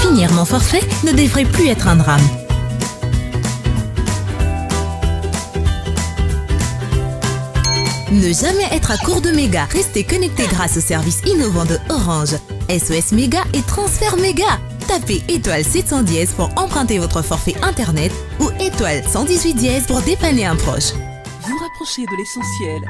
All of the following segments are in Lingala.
Finir mon forfait ne devrait plus être un drame. Ne jamais être à court de mégas. Restez connecté grâce au service innovant de Orange. SOS Méga et Transfert Méga. Tapez étoile 710 pour emprunter votre forfait internet ou étoile 118 pour dépanner un proche. Vous rapprochez de l'essentiel.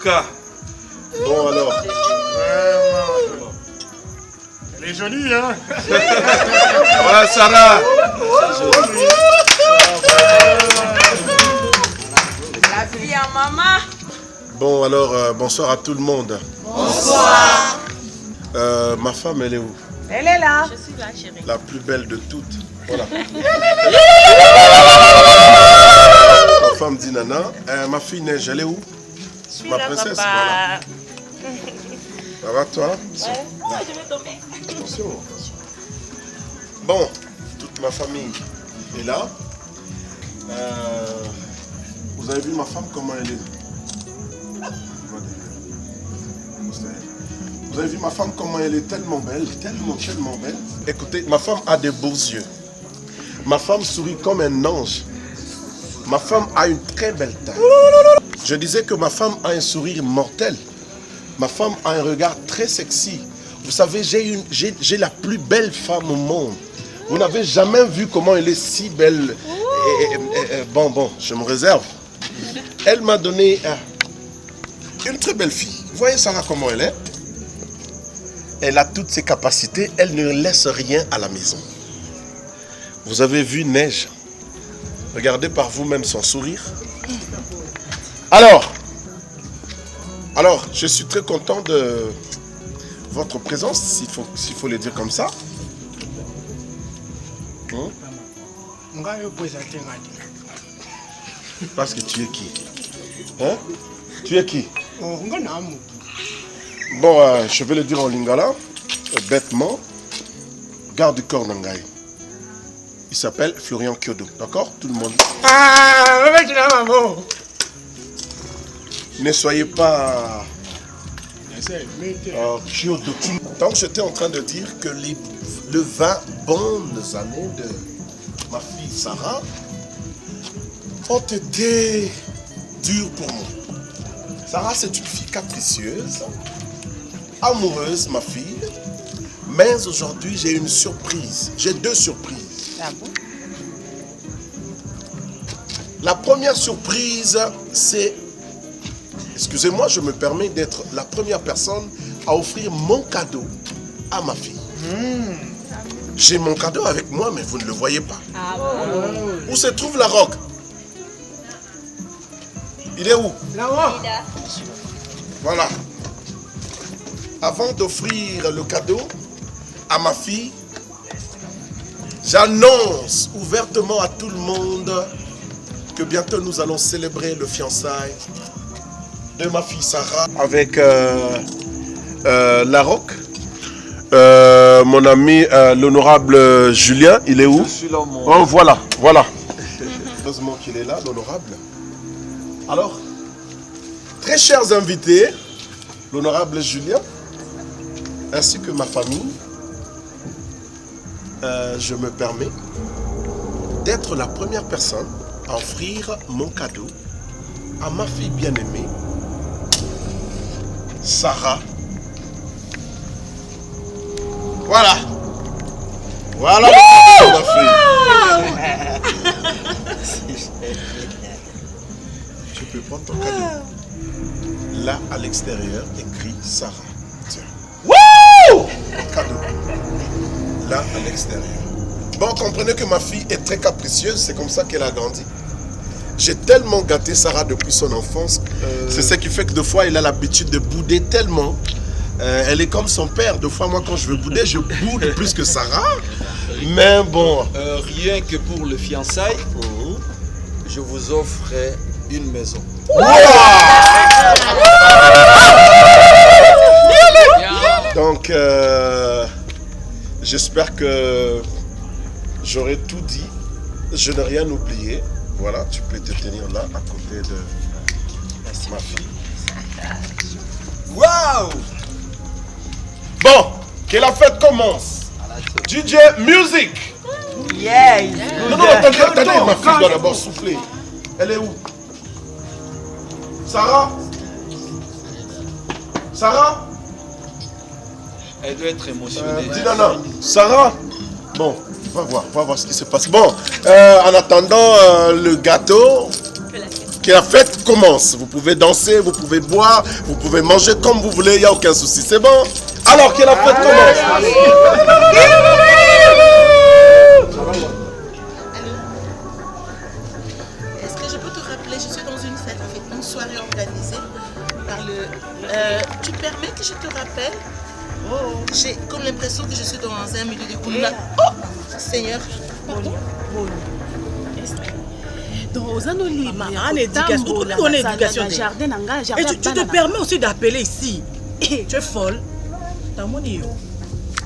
cas. Bon alors. Elle est jolie, hein? Ouais, Sarah. La fille à maman. Bon alors, bonsoir à tout le monde. Bonsoir. Ma femme, elle est où? Elle est là. Je suis là, chérie. La plus belle de toutes. Voilà. Ma femme dit Nana. Ma fille Neige, elle est où? Je suis Ma là, princesse, papa. voilà. Ça va toi? Ouais. Oh, je vais tomber. Attention, attention. Bon, toute ma famille est là. Vous avez vu ma femme, comment elle est? Vous avez vu ma femme, comment elle est tellement belle, tellement belle. Écoutez, ma femme a des beaux yeux. Ma femme sourit comme un ange. Ma femme a une très belle taille. Je disais que ma femme a un sourire mortel. Ma femme a un regard très sexy. Vous savez, j'ai la plus belle femme au monde. Vous n'avez jamais vu comment elle est si belle. Bon, je me réserve. Elle m'a donné une très belle fille. Vous voyez Sarah comment elle est? Elle a toutes ses capacités. Elle ne laisse rien à la maison. Vous avez vu Neige. Regardez par vous-même son sourire. Alors, je suis très content de votre présence, s'il faut le dire comme ça. Parce que tu es qui? Hein? Tu es qui? Bon, je vais le dire en lingala, bêtement. Garde du corps d'Angaï. Il s'appelle Florian Kyodo, d'accord? Tout le monde. Ne soyez pas Kyodo. Donc j'étais en train de dire que le 20 bonnes années de ma fille Sarah ont été dures pour moi. Sarah, c'est une fille capricieuse, amoureuse, ma fille. Mais aujourd'hui, j'ai une surprise. J'ai deux surprises. Ah bon? La première surprise, c'est... Excusez-moi, je me permets d'être la première personne à offrir mon cadeau à ma fille. J'ai mon cadeau avec moi, mais vous ne le voyez pas. Ah bon? Où se trouve la roque? Il est où? Là-haut. Voilà. Avant d'offrir le cadeau à ma fille, j'annonce ouvertement à tout le monde que bientôt nous allons célébrer le fiançailles de ma fille Sarah avec la roque. Mon ami l'honorable Julien, il est où? Je suis là, mon... Oh, voilà. Heureusement qu'il est là, l'honorable. Alors, très chers invités, l'honorable Julien, ainsi que ma famille, je me permets d'être la première personne à offrir mon cadeau à ma fille bien-aimée, Sarah. Voilà. Voilà ma fille. Tu peux prendre ton cadeau. Là, à l'extérieur, écrit Sarah. Tiens. Wouh! Ton cadeau. Là, à l'extérieur. Bon, comprenez que ma fille est très capricieuse. C'est comme ça qu'elle a grandi. J'ai tellement gâté Sarah depuis son enfance. C'est ce qui fait que des fois, elle a l'habitude de bouder tellement. Elle est comme son père. Des fois, moi, quand je veux bouder, je boude plus que Sarah. Mais bon. Rien que pour le fiançailles, je vous offre une maison. Donc, j'espère que j'aurai tout dit. Je n'ai rien oublié. Voilà, tu peux te tenir là, à côté de ma fille. Waouh! Bon, que la fête commence. DJ Music. Yeah. Non, attendez, ma fille doit d'abord souffler. Elle est où? Sarah? Sarah? Elle doit être émotionnée. Dis Nana. Sarah? Bon, va voir ce qui se passe. Bon, en attendant le gâteau, que la fête commence. Vous pouvez danser, vous pouvez boire, vous pouvez manger comme vous voulez, il n'y a aucun souci. C'est bon? Alors que la fête commence. Est-ce que je peux te rappeler, je suis dans une fête, en fait, une soirée organisée par le... tu permets que je te rappelle? J'ai comme l'impression que je suis dans un milieu de couleur. Oh Seigneur, pardon. Dans un olima, en éducation, on est éducation. Et tu te permets aussi d'appeler ici. Tu es folle. T'as mon yo.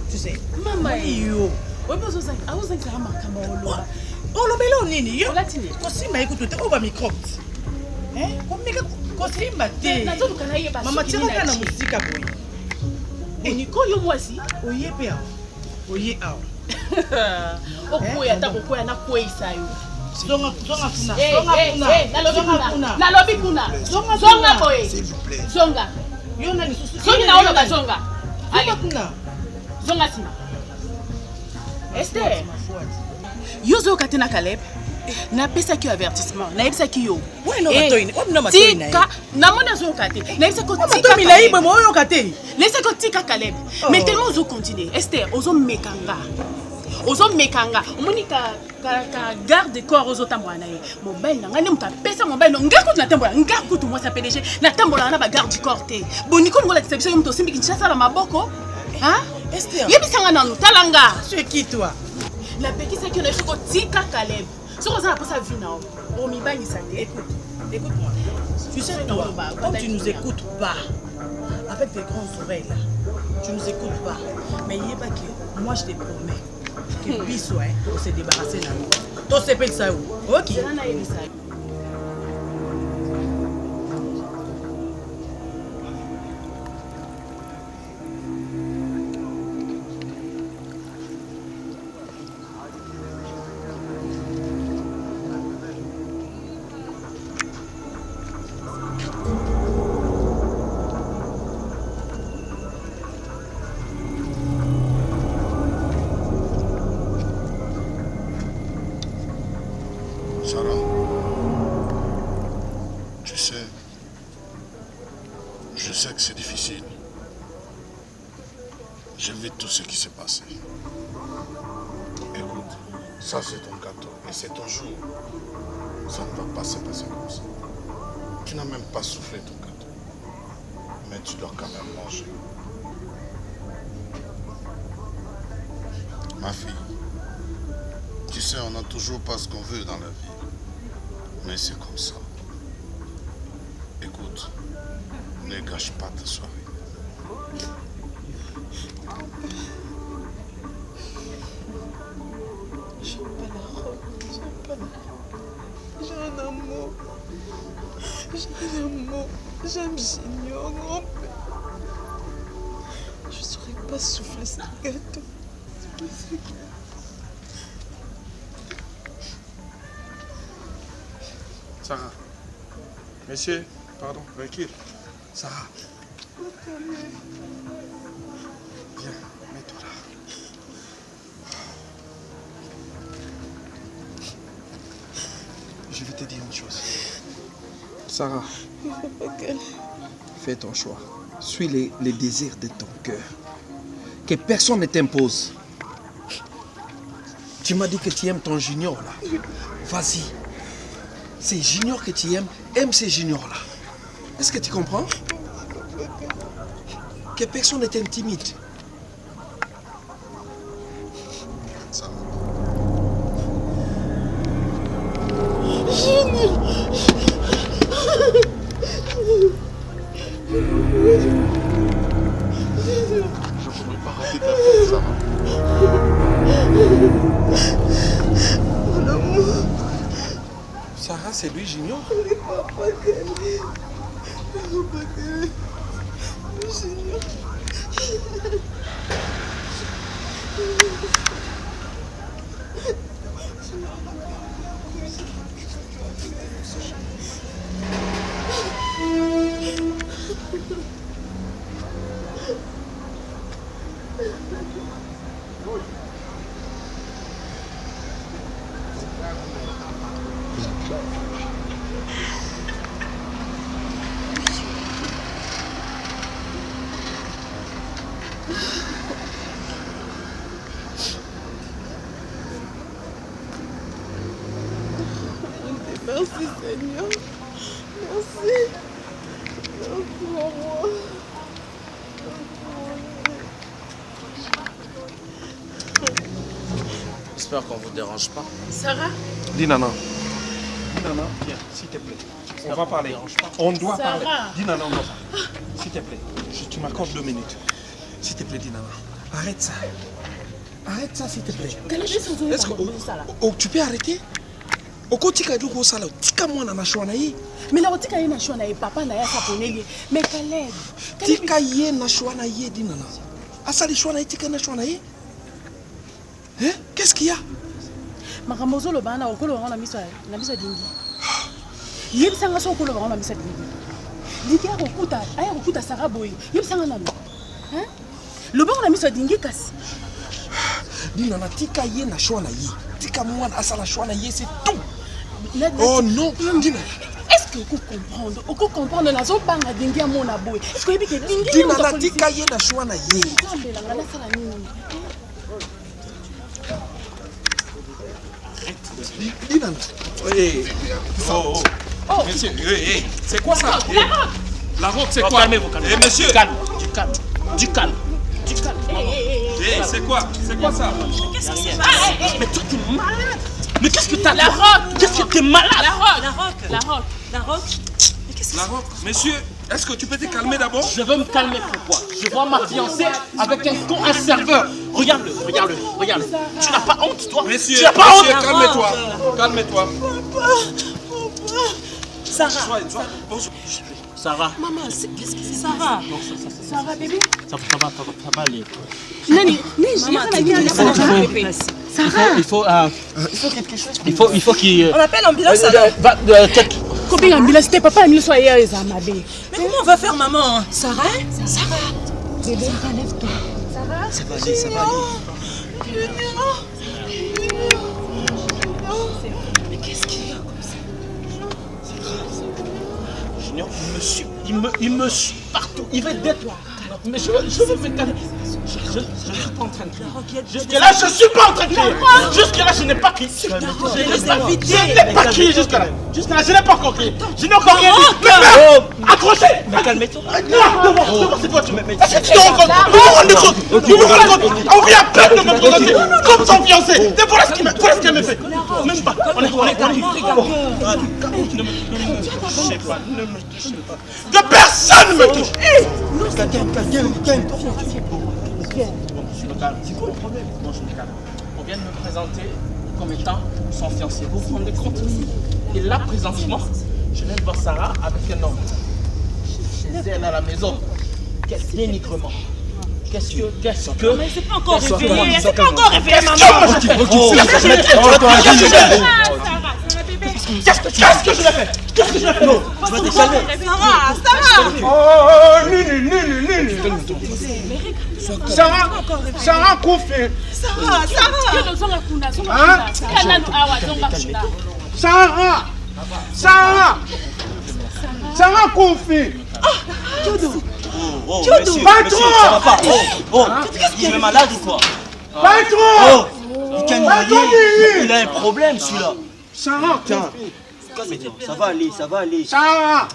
Tu sais. Maman yo. Oh, le belo nini yo. Kosima écoute, tu as microbe. Hein? Kosima te. Maman tira kana musika boy. Nico yo mwasi. Oye pe awo. Oye awo. Okoya ta kokoya na kwesa yo. Zonga kuna. Zonga boy. Zonga. Yo na ni susu. Zonga na oloba zonga. Allez kuna. Zonga sima. Esther. Yozo katena Caleb. Na pesa ki avertissement. Na yebisa ki yo. Ouais no matoine. No matoine. Tika na mona zo kate. Na yebisa ko tika. Matoine la ibe mo yo kate. Laissez que tika Caleb. Mais tellement ozo continuer. Esther, ozo mekanga. Ozo mekanga. Monika garde corps ozo tambola na ye. Mobile na ngane muta pesa mobile no ngakutu na tambola. Ngakutu moi sa PDG. Na tambola na ba garde du corps te. Boniko ngola exception yo muto simbi kinshasa la maboko. Hein? Esther. Yebisanga na no talanga. Tu es qui toi? La petite c'est que na choko tika Caleb. Ce qu'on a pas sa vie now. On m'y bagne ça. Écoute-moi. Tu sais toi, comme tu nous écoutes pas, avec tes grands oreilles là, tu nous écoutes pas. Mais il y a pas que moi je te promets que Bissou, on s'est débarrassé de nous. Toi c'est pas ça. Ok. Sarah, tu sais, je sais que c'est difficile. J'ai vu tout ce qui s'est passé. Écoute, ça c'est ton gâteau et c'est ton jour. Ça ne va pas se passer comme ça. Tu n'as même pas soufflé ton gâteau. Mais tu dois quand même manger. Ma fille, tu sais, on n'a toujours pas ce qu'on veut dans la vie. Mais c'est comme ça. Écoute, ne gâche pas ta soirée. J'aime pas la robe, j'aime pas la robe. J'ai un amour. J'aime Junior, grand-père. Je ne saurais pas souffler ce gâteau. Sarah. Monsieur, pardon, recule. Sarah. Viens, mets-toi là. Je vais te dire une chose. Sarah, fais ton choix. Suis les désirs de ton cœur. Que personne ne t'impose. Tu m'as dit que tu aimes ton junior là. Vas-y. C'est Junior que tu aimes, aime ces juniors-là. Est-ce que tu comprends? Que personne ne t'intimide. Ça je ne pourrais pas rater ta fête, Sarah. Mon amour. Sarah, c'est lui, Junior. Papa Calais. Junior. Merci Seigneur. Merci. Merci maman. J'espère qu'on vous dérange pas. Sarah? Dis Nana. Dis Nana, viens, s'il te plaît. On va parler. On doit parler. Dis Nana, on doit parler. S'il te plaît, tu m'accordes 2 minutes. S'il te plaît, dis Nana. Arrête ça. Arrête ça, s'il te plaît. Est-ce que tu peux arrêter? Okotika duko sala tika mwana na shwana yi. Mais la otika yi na shwana yi papa na ya saponeli. Mais Caleb. Tika ye na shwana yi di Nana. Asali shwana yi tika na shwana yi. Hein? Qu'est-ce qu'il y a? Makamozo lo bana okolo bana miso dingi. Yebisanga so okolo bana miso dingi. Dingi aya kokuta Sarah boy. Yebisanga nalo. Hein? Lo bana miso dingi kasi. Dis Nana tika ye na shwana yi. Tika mwana asala shwana yi, c'est tout. Oh non, dis-moi. Est-ce que vous comprenez? Vous comprenez la zone banga dingi à mon aboy. Est-ce que vous avez dingi? Dis Nana tika ye na shwana yi. Dis Nana. Oui. Oh. Monsieur, c'est quoi ça? La roque, c'est quoi? Calmez-vous, calmez-vous. Monsieur. Du calme. C'est quoi? C'est quoi ça? Qu'est-ce qui se passe? Mais toi, t'es malade. Mais qu'est-ce que t'as? La roque. Qu'est-ce que t'es malade? La roque. Mais qu'est-ce que La roque. Monsieur, est-ce que tu peux te calmer d'abord? Je veux me calmer, pourquoi? Je vois ma fiancée avec un serveur. Regarde-le. Tu n'as pas honte, toi? Monsieur, tu n'as pas honte? Calme-toi. Sarah. Bonjour. Sarah. Maman, qu'est-ce que c'est Sarah? Sarah bébé. Ça va aller. Nani, Sarah. Il faut quelque chose. Il faut qu'il. On appelle l'ambulance alors. Combien d'ambulance? C'était papa, il soit hier, les amabés. Mais comment on va faire maman? Sarah? Bébé, relève-toi. Sarah? Ça va aller. Mais qu'est-ce qu'il y a comme ça? Junior, il me suit partout. Il veut d'être toi. Mais je veux me calmer. Je ne suis pas en train de crier. Jusque-là, je ne suis pas en train de crier. Jusque-là, je n'ai pas crié. Je n'ai pas crié jusque-là. Jusque-là, je n'ai pas encore crié. Je n'ai encore rien dit. Accrochez. Mais calmez-toi. Non, c'est toi, tu me mets. Est-ce que tu te rends compte? Vous vous rendez compte? Vous vous rendez compte? On vient à peine de me présenter comme son fiancé. Et voilà ce qu'elle me fait. Même pas. On est ne me touchez pas. Que personne ne me touche. Je me calme. C'est quoi le problème? Moi, je me calme. On vient de me présenter comme étant son fiancé. Vous vous rendez compte? Et là, présentement, je viens de voir Sarah avec un homme. Chez elle à la maison. Quel dénigrement. Qu'est-ce que... Mais c'est pas encore réveillé. C'est pas encore réveillé, maman. Qu'est-ce que je l'ai fait? Qu'est-ce que je l'ai fait? Non, je vais te calmer. Sarah. Oh, nul. Sarah Koufi. Sarah Koufi. Oh, monsieur, ça va pas. Il est malade ou quoi? Patron. Il a un problème, celui-là. Sarah, tiens. Ça va aller. Sarah.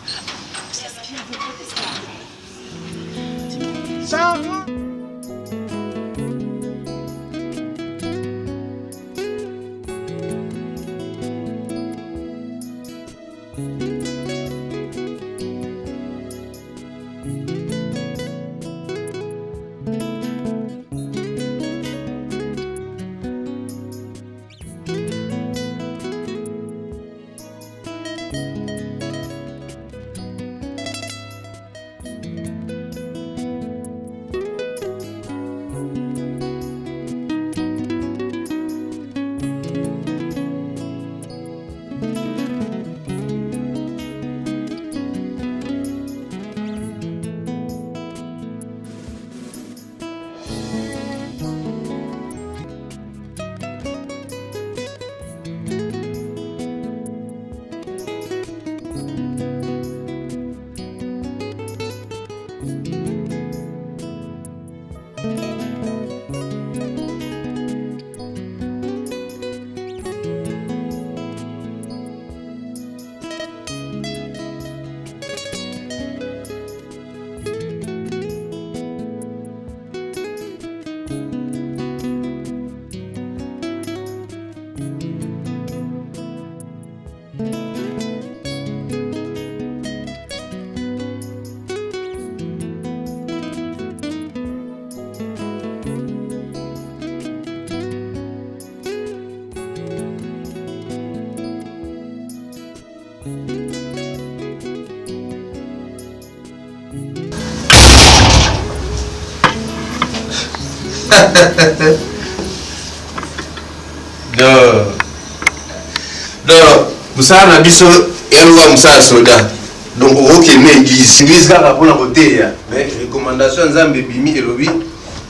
Non, vous savez, Nabiso, elle va me soldat. Donc, ok, mais l'église là pour la beauté, mais recommandation Zambé Bimi et Lobby,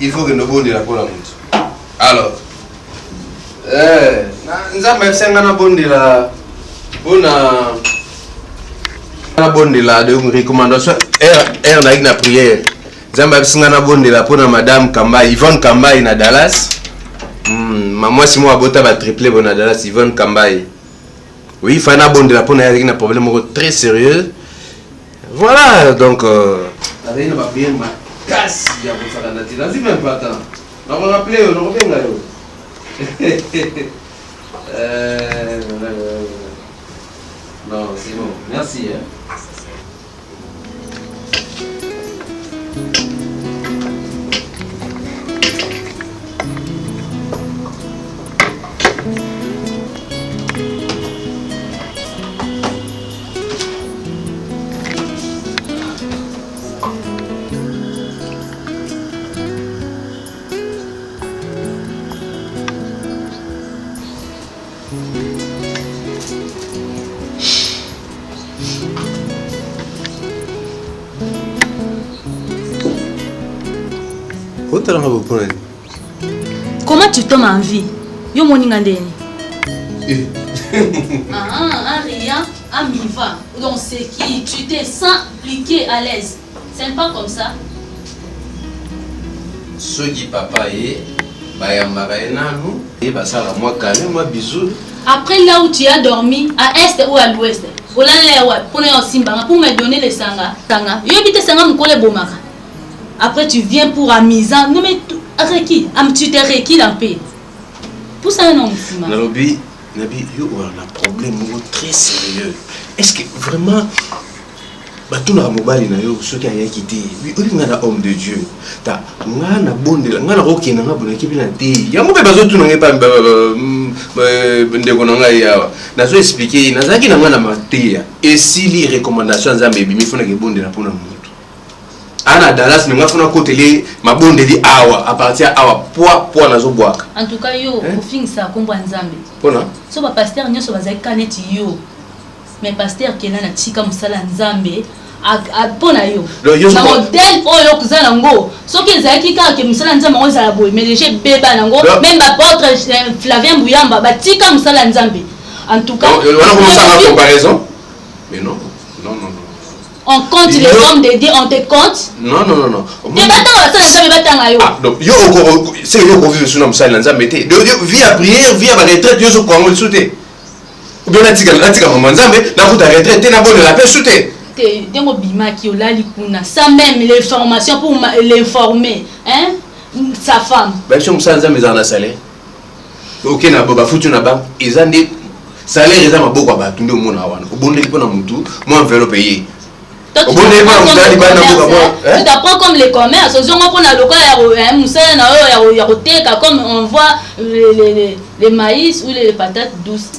il faut que nous bonnes la pour la montre. Alors, Zambé Sengana bonne de la bonne de la recommandation. Elle n'a une prière. Zambé Sengana bonne de la pour madame Kamba, Yvonne Kamba na Dallas. Moi, si moi, Bota va tripler bon à Dallas, Yvonne Kamba. Oui, il faut un de la pour un problème très sérieux. Voilà, donc, avec une bien ma casse, il y a pour ça la nature. Vas-y, même pas tant. On va rappeler, on va bien non, c'est bon. Merci. Comment tu tombes en vie? Yo moninga ndeni. Un rien, un mi-va. Donc c'est qui tu te sens pliqué à l'aise. C'est pas comme ça. Ce qui papa est, nous et ça moi calme, moi bisous. Après là où tu as dormi, à est ou à l'ouest, pour me donner les sanga. Yo bite sanga mukole bomaka. Après tu viens pour amuser. Non mais Reki, tu t'es Reki en paix. Pour ça non musulman. Nabi, yo on a un problème très sérieux. Est-ce que vraiment tout na mobile na yo ce qui a quitté. Oui, on est un homme de Dieu. Ta ngana bonde, ngana okena ngabona kibina te. Ya mo be bazo tout na pas ndeko na ngai yawa. Nazo expliquer nazaki na ngana mateya. Et si les recommandations za mbebe mi fona ke bonde na pona mutu. Ana Dallas ni ngafuna kotele mabonde di awa à partir awa poa nazo boaka. En tout cas yo au fin ça kombo nzambe. Pona? So ba pasteur nyoso bazaki kaneti yo. Mais pasteur kena na tika musala nzambe a pona yo. Na modèle oyo kuzana ngo. Soki ezaki ka ke musala nzambe ngo za boy mais déjà beba nango même ba porte Flavien Bouyamba ba tika musala nzambe. En tout cas, on a commencé à comparaison. Mais non. On compte les hommes de Dieu, on te compte? Non. Donc, c'est yo qu'on vit sur notre salle, vie à prière, vie à la retraite, yo quoi on sauter. Ou bien la tika maman Nzambe, na route à retraite, na bonne la paix sauter. Dengo bima ki olali kuna, ça même les formations pour l'informer, hein? Sa femme. Ben si on s'en Nzambe dans la salaire. OK na baba foutu na ba, ezande salaire eza maboko ba tunde mona wana. Obondeli pona mutu, moi enveloppe payé. Tu t'apprends comme les commerces. Comme on voit les maïs ou les patates douces.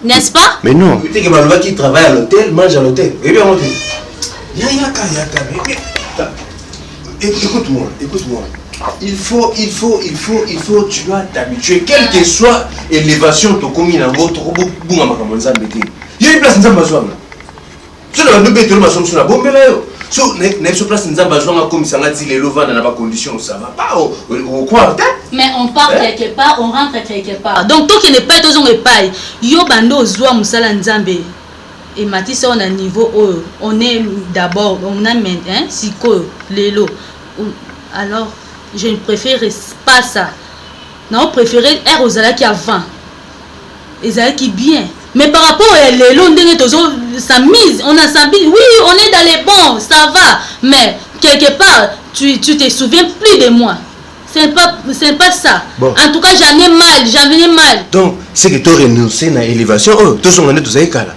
N'est-ce pas? Mais non. Tu sais que Maloba qui travaille à l'hôtel, mange à l'hôtel. Eh bien, on dit. Écoute-moi. Il faut, tu dois t'habituer. Quelle que soit l'élévation, tu commis dans votre boum à ma il y a une place dans ma zone. Tu n'as pas de ma sur la bombe là. Si tu place dans ma zone, comme ça, les lovans dans la condition, ça va pas. Mais on part quelque part, on rentre quelque part. Donc, toi qui n'es pas toujours paille, yo bando zoa musala nzambe. Et Matisse, on a niveau on est d'abord, on a maintenant, siko, lelo. Alors, je ne préfère pas ça. Non, préférer air aux ala qui avant. Les ala qui bien. Mais par rapport à lelo, ça mise, on a senti, oui, on est dans les bons, ça va. Mais quelque part, tu te souviens plus de moi. C'est pas ça. Bon. En tout cas, j'en ai mal. Donc, c'est que tu as renoncé à l'élévation. Oh, tout son année, tout ça est calme.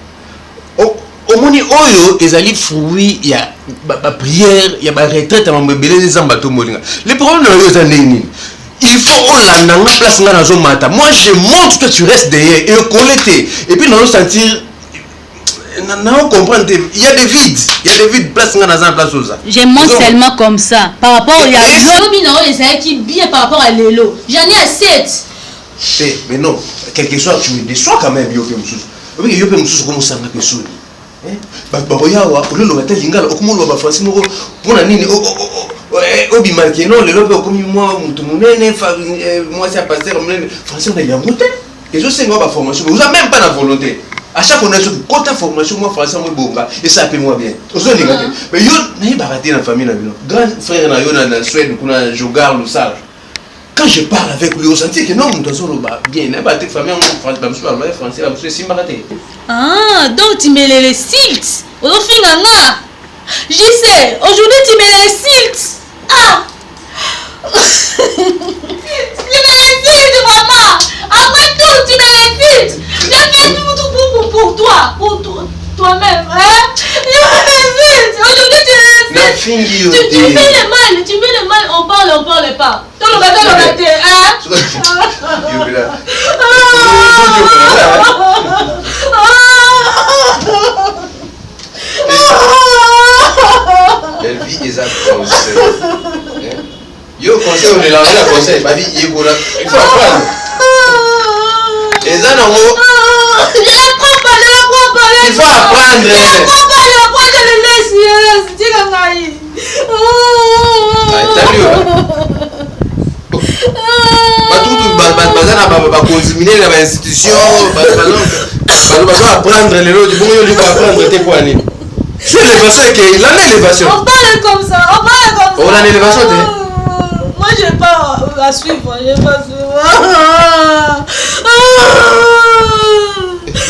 Au moni oyo, ils allaient fruits, il y a la prière, il y a la retraite, il y a les ambato molinga. Les problèmes de l'année, il faut on la place dans la zone. Moi, je montre que tu restes derrière et collecter. Et puis, nous sentir Non, comprendre. Il y a des vides. Il y a des vides. Place dans la place aux autres. Je montre seulement comme ça. Par rapport à Yobi, qui bien par rapport à Lélo. J'en ai à 7. Mais non, quelque chose, tu me déçois quand même, Yobi Moussous. Yobi Moussous, comment ça m'a fait baroyawa ololo batalingala okumolo ba français moko pona nini obi marqué non le lobe okomi moi mutu munene moi c'est pasteur munene français on a bien goûté et je sais nga ba formation vous avez même pas la volonté à chaque fois on a sur côté formation moi français moi bonga et ça paie moi bien ozo linga mais yo na baraté na famille na bino grand frère na yo na Suède kuna jogar le sage quand je parle avec lui, on sentit que non, nous sommes bien. Il n'y a pas de famille français, ah, donc tu mets les sites. Je sais, aujourd'hui tu mets les sites. Ah! Tu mets les sites, maman. Après tout, tu mets les sites. J'ai fait tout pour toi. Pour toi-même. Hein? Tu mets les sites. Aujourd'hui tu mets les sites. Tu fais le mal. On parle pas. Elle vit les conseils. Yo conseil on est là la conseil ma vie il faut apprendre. Les gens en haut. Il faut apprendre. Je le laisse. Consommer les institutions, apprendre les lots du bon lieu pour apprendre tes poignets. C'est l'élévation qui l'année élévation. On parle comme ça. On a l'élévation. Moi je pas à suivre,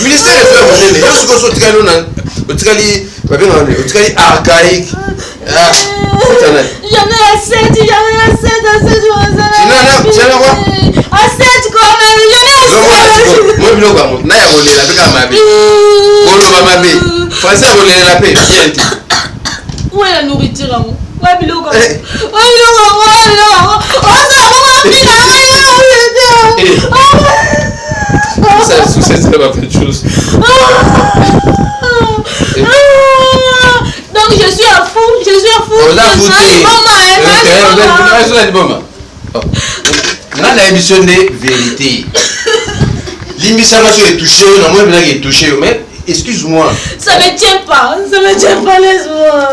ministère des Frères Monene, yo siko so tikali na otikali archaïque. J'en ai à 7 quoi. À 7 quoi, mais moi bilo kwa na ya bolela bika mabe. Bolo ba mabe. Français bolela la paix bien dit. Où est la nourriture là? Ouais bilo quoi. Ça va faire de choses. Donc je suis à fond. On a foutu. On a l'émission de vérité. L'émission est touchée, on a est touché, mais excuse-moi. Ça me tient pas, laisse-moi.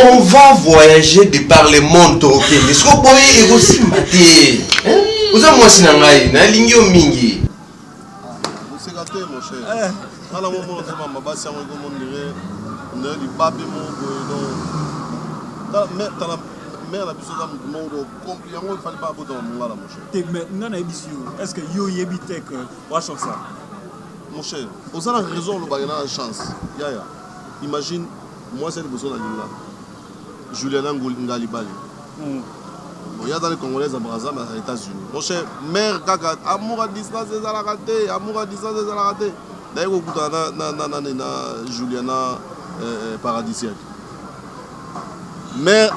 On va voyager de par le monde, ok? Mais ce qu'on peut est aussi maté. Vous avez moi sinangai, na lingio mingi. C'est gâté mon cher. À la moment où on va passer on va dire ne pas bien mon mais t'as la mère la besoin d'un monde complet il fallait pas bout dans mon là mon cher. Mais non est-ce que yo yebitek wa ça mon cher vous avez raison le bagana chance ya imagine moi c'est le besoin là Juliana Ngalibali. Il y a dans les Congolais à Brazza, mais aux États-Unis. Mon cher, mère, kaka, amour à distance, c'est à la raté. D'ailleurs, au bout de Juliana paradisiaque. Mère,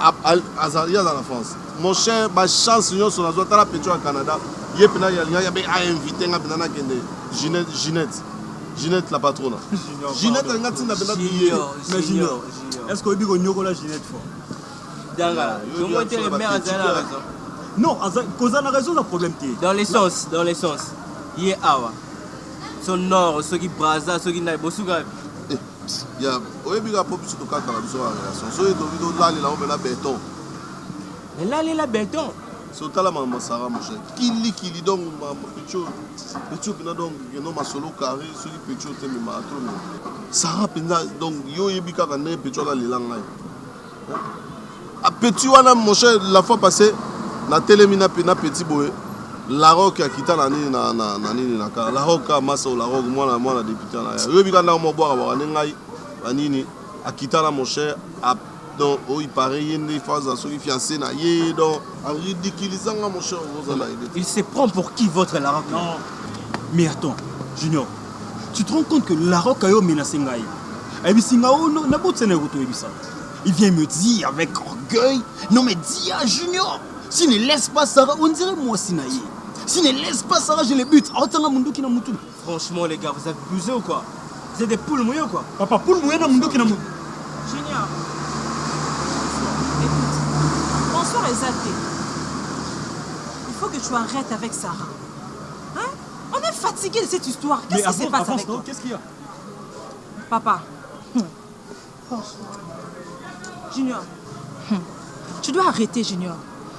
Azaria dans la France. Mon cher, ma chance, nous sommes dans la pétrole au Canada. Il y a invité Ginette la patronne. Ginette, elle a dit mais Junior, est-ce que vous avez la Ginette fort? Non, cause la raison du problème. Dans l'essence, il est awa. Son nord, ceux qui brasa, ceux qui n'aiment pas souga. Il y a un peu plus de cas dans la relation. Ceux qui là, il a béton. Mais là, il a béton. C'est là maman Sarah mon cher. Kili donc Picho pina donc no masolo carré celui Picho te me matro. Sarah pina donc yo yebika kana Picho la lelanga. A Picho wana mon cher la fois passée na télémina pina petit boy la rock a quitté la nini na ka la rock a maso la rock moi la député na yo yebika na mo boire ba ngai ba nini a quitté la mon cher a donc il paraît qu'il y a des phases sur les fiancés donc en ridiculisant mon cher il se prend pour qui votre Larocque? Non mais attends Junior, tu te rends compte que Larocque a menacé Ngaï et puis il vient me dire avec orgueil non mais dis à Junior s'il ne laisse pas Sarah on dirait moi Sinaï Si ne laisse pas Sarah, je les bute. Franchement, les gars, vous abusez ou quoi? Vous êtes des poules mouillées ou quoi? Papa, poule mouillée dans Mundo qui n'a Junior. Écoute, bonsoir Ezaté. Il faut que tu arrêtes avec Sarah. Hein? On est fatigué de cette histoire. Qu'est-ce qui se passe avec toi? Qu'est-ce qu'il y a? Papa. Junior. Tu dois arrêter, Junior.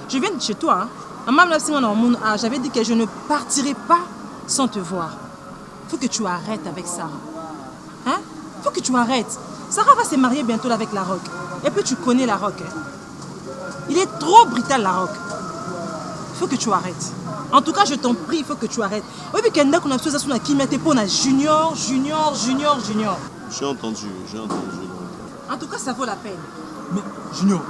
Je viens de chez toi. Hein? J'avais dit que je ne partirai pas sans te voir. Il faut que tu arrêtes avec Sarah. Hein? Il faut que tu arrêtes. Sarah va se marier bientôt avec Larocque. Et puis tu connais Larocque. Hein? Il est trop brutal, Larocque. Il faut que tu arrêtes. En tout cas, je t'en prie, il faut que tu arrêtes. Oui, mais qu'on a besoin de qui mettait pour Junior. J'ai entendu. En tout cas, ça vaut la peine. Mais Junior,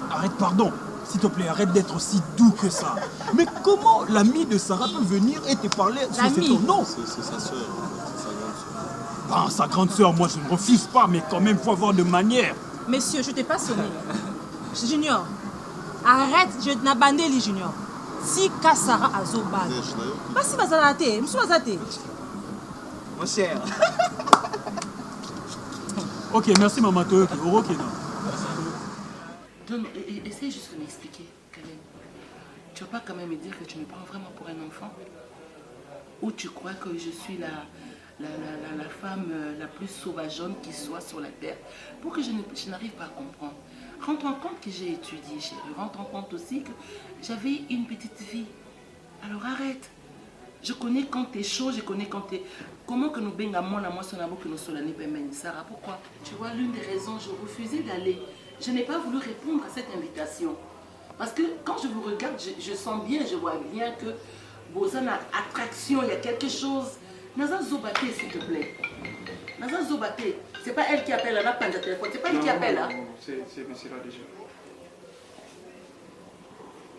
arrête, pardon. S'il te plaît, arrête d'être aussi doux que ça. Mais comment l'ami de Sarah peut venir et te parler sur cette ton? Non. C'est sa soeur, sa grande soeur. Ben, sa grande soeur, moi je ne refuse pas, mais quand même, il faut avoir de manières. Messieurs, je t'ai pas sonné. Junior, arrête, je n'abandonne Junior. Si Sarah a Zobal. Pas si Bazalate, monsieur Bazalate. Mon cher. Ok, merci maman. Ok, Donc, essaye juste de m'expliquer, Caleb. Tu vas pas quand même me dire que tu me prends vraiment pour un enfant? Ou tu crois que je suis la femme la plus sauvageonne qui soit sur la terre? Pour que je n'arrive pas à comprendre. Rends en compte que j'ai étudié, chérie. Rends en compte aussi que j'avais une petite vie. Alors arrête. Je connais quand t'es chaud, je connais quand t'es... Comment que nous bengamos la moisson que nous solani pemeni, Sarah? Pourquoi? Tu vois, l'une des raisons, je refusais d'aller. Je n'ai pas voulu répondre à cette invitation. Parce que quand je vous regarde, je sens bien, je vois bien que vous avez une attraction, il y a quelque chose. Nazan Zobate, s'il te plaît. Nazan Zobate, c'est pas elle qui appelle, elle n'a pas de téléphone. C'est pas elle qui appelle, là. Non, c'est monsieur la DG.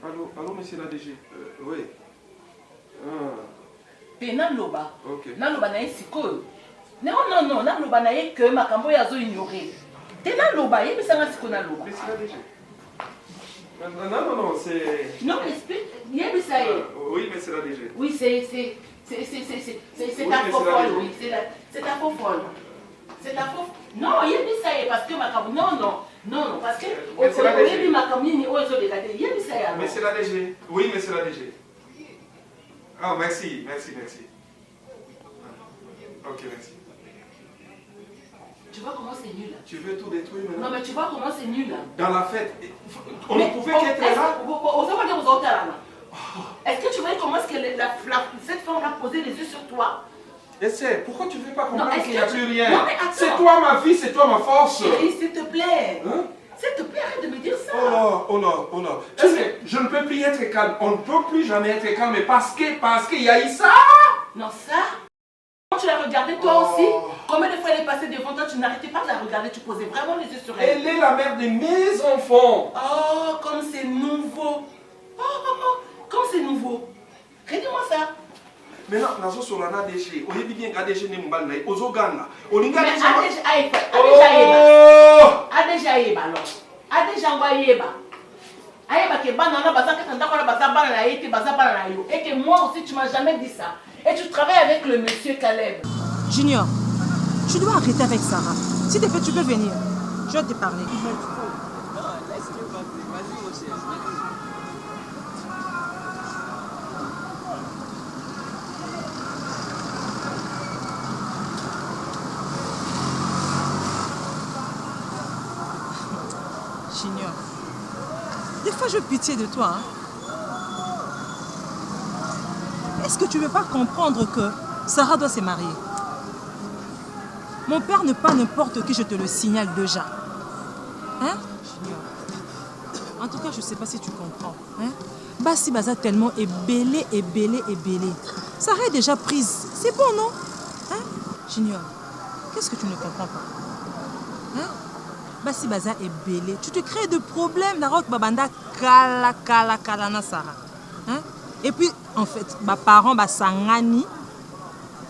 Allô, monsieur la DG. Oui. Pe naloba. Ok. Naloba na sikoyo. Non, naloba na ye que makambo ya zo ignorer. Te naloba, ye bisanga sikoyo naloba. Mais c'est la DG. Non, c'est... Non, explique. Ye bisaye. Oui, mais c'est la DG. Oui, c'est ta faux folle, oui. C'est ta faux folle. C'est ta faux... Non, ye bisaye parce que makambo... Non, parce que... Mais c'est la DG. Ye bi makambo ni ozo de la DG. Ye bisaye. Mais c'est la DG. Oui, mais c'est la DG. Ah, merci. Ok, merci. Tu vois comment c'est nul là? Tu veux tout détruire maintenant? Non, mais tu vois comment c'est nul là? Dans la fête, on ne pouvait qu'être là. Est-ce que tu vois comment est-ce que cette femme a posé les yeux sur toi? Essaie, pourquoi tu ne veux pas comprendre qu'il n'y a que plus tu- rien? Non, mais attends. C'est toi ma vie, c'est toi ma force. Chérie, s'il te plaît. Hein? S'il te plaît, arrête de me dire ça. Oh là. Est-ce que je ne peux plus être calme? On ne peut plus jamais être calme, mais parce qu'il y a eu ça. Non, ça? Quand tu l'as regardée, toi aussi, combien de fois elle est passée devant toi, tu n'arrêtais pas de la regarder, tu posais vraiment les yeux sur elle. Elle est la mère de mes enfants. Oh, comme c'est nouveau. Comme c'est nouveau. Redis-moi ça. Maintenant, nazo sur la déchet. On est bien gardé chez nous, Ozogana. On est Mais Adéja Yeba, alors. Adéja Yeba. Ayeba ke banana bazaka tandako na bazabana na yete bazabana na yo. Et que moi aussi tu m'as jamais dit ça. Et tu travailles avec le monsieur Caleb. Junior, tu dois arrêter avec Sarah. S'il te plaît, tu peux venir. Je vais te parler. Junior, des fois j'ai pitié de toi. Hein? Est-ce que tu ne veux pas comprendre que Sarah doit se marier? Mon père n'est pas n'importe qui, je te le signale déjà. Hein? Junior. En tout cas, je ne sais pas si tu comprends. Hein? Bassi Baza tellement est belé. Sarah est déjà prise. C'est bon, non? Hein? Junior, qu'est-ce que tu ne comprends pas? Hein? Bassi Baza est belé. Tu te crées de problèmes. Narok Babanda kala na Sarah. Hein? Et puis, en fait, mes parents, sangani,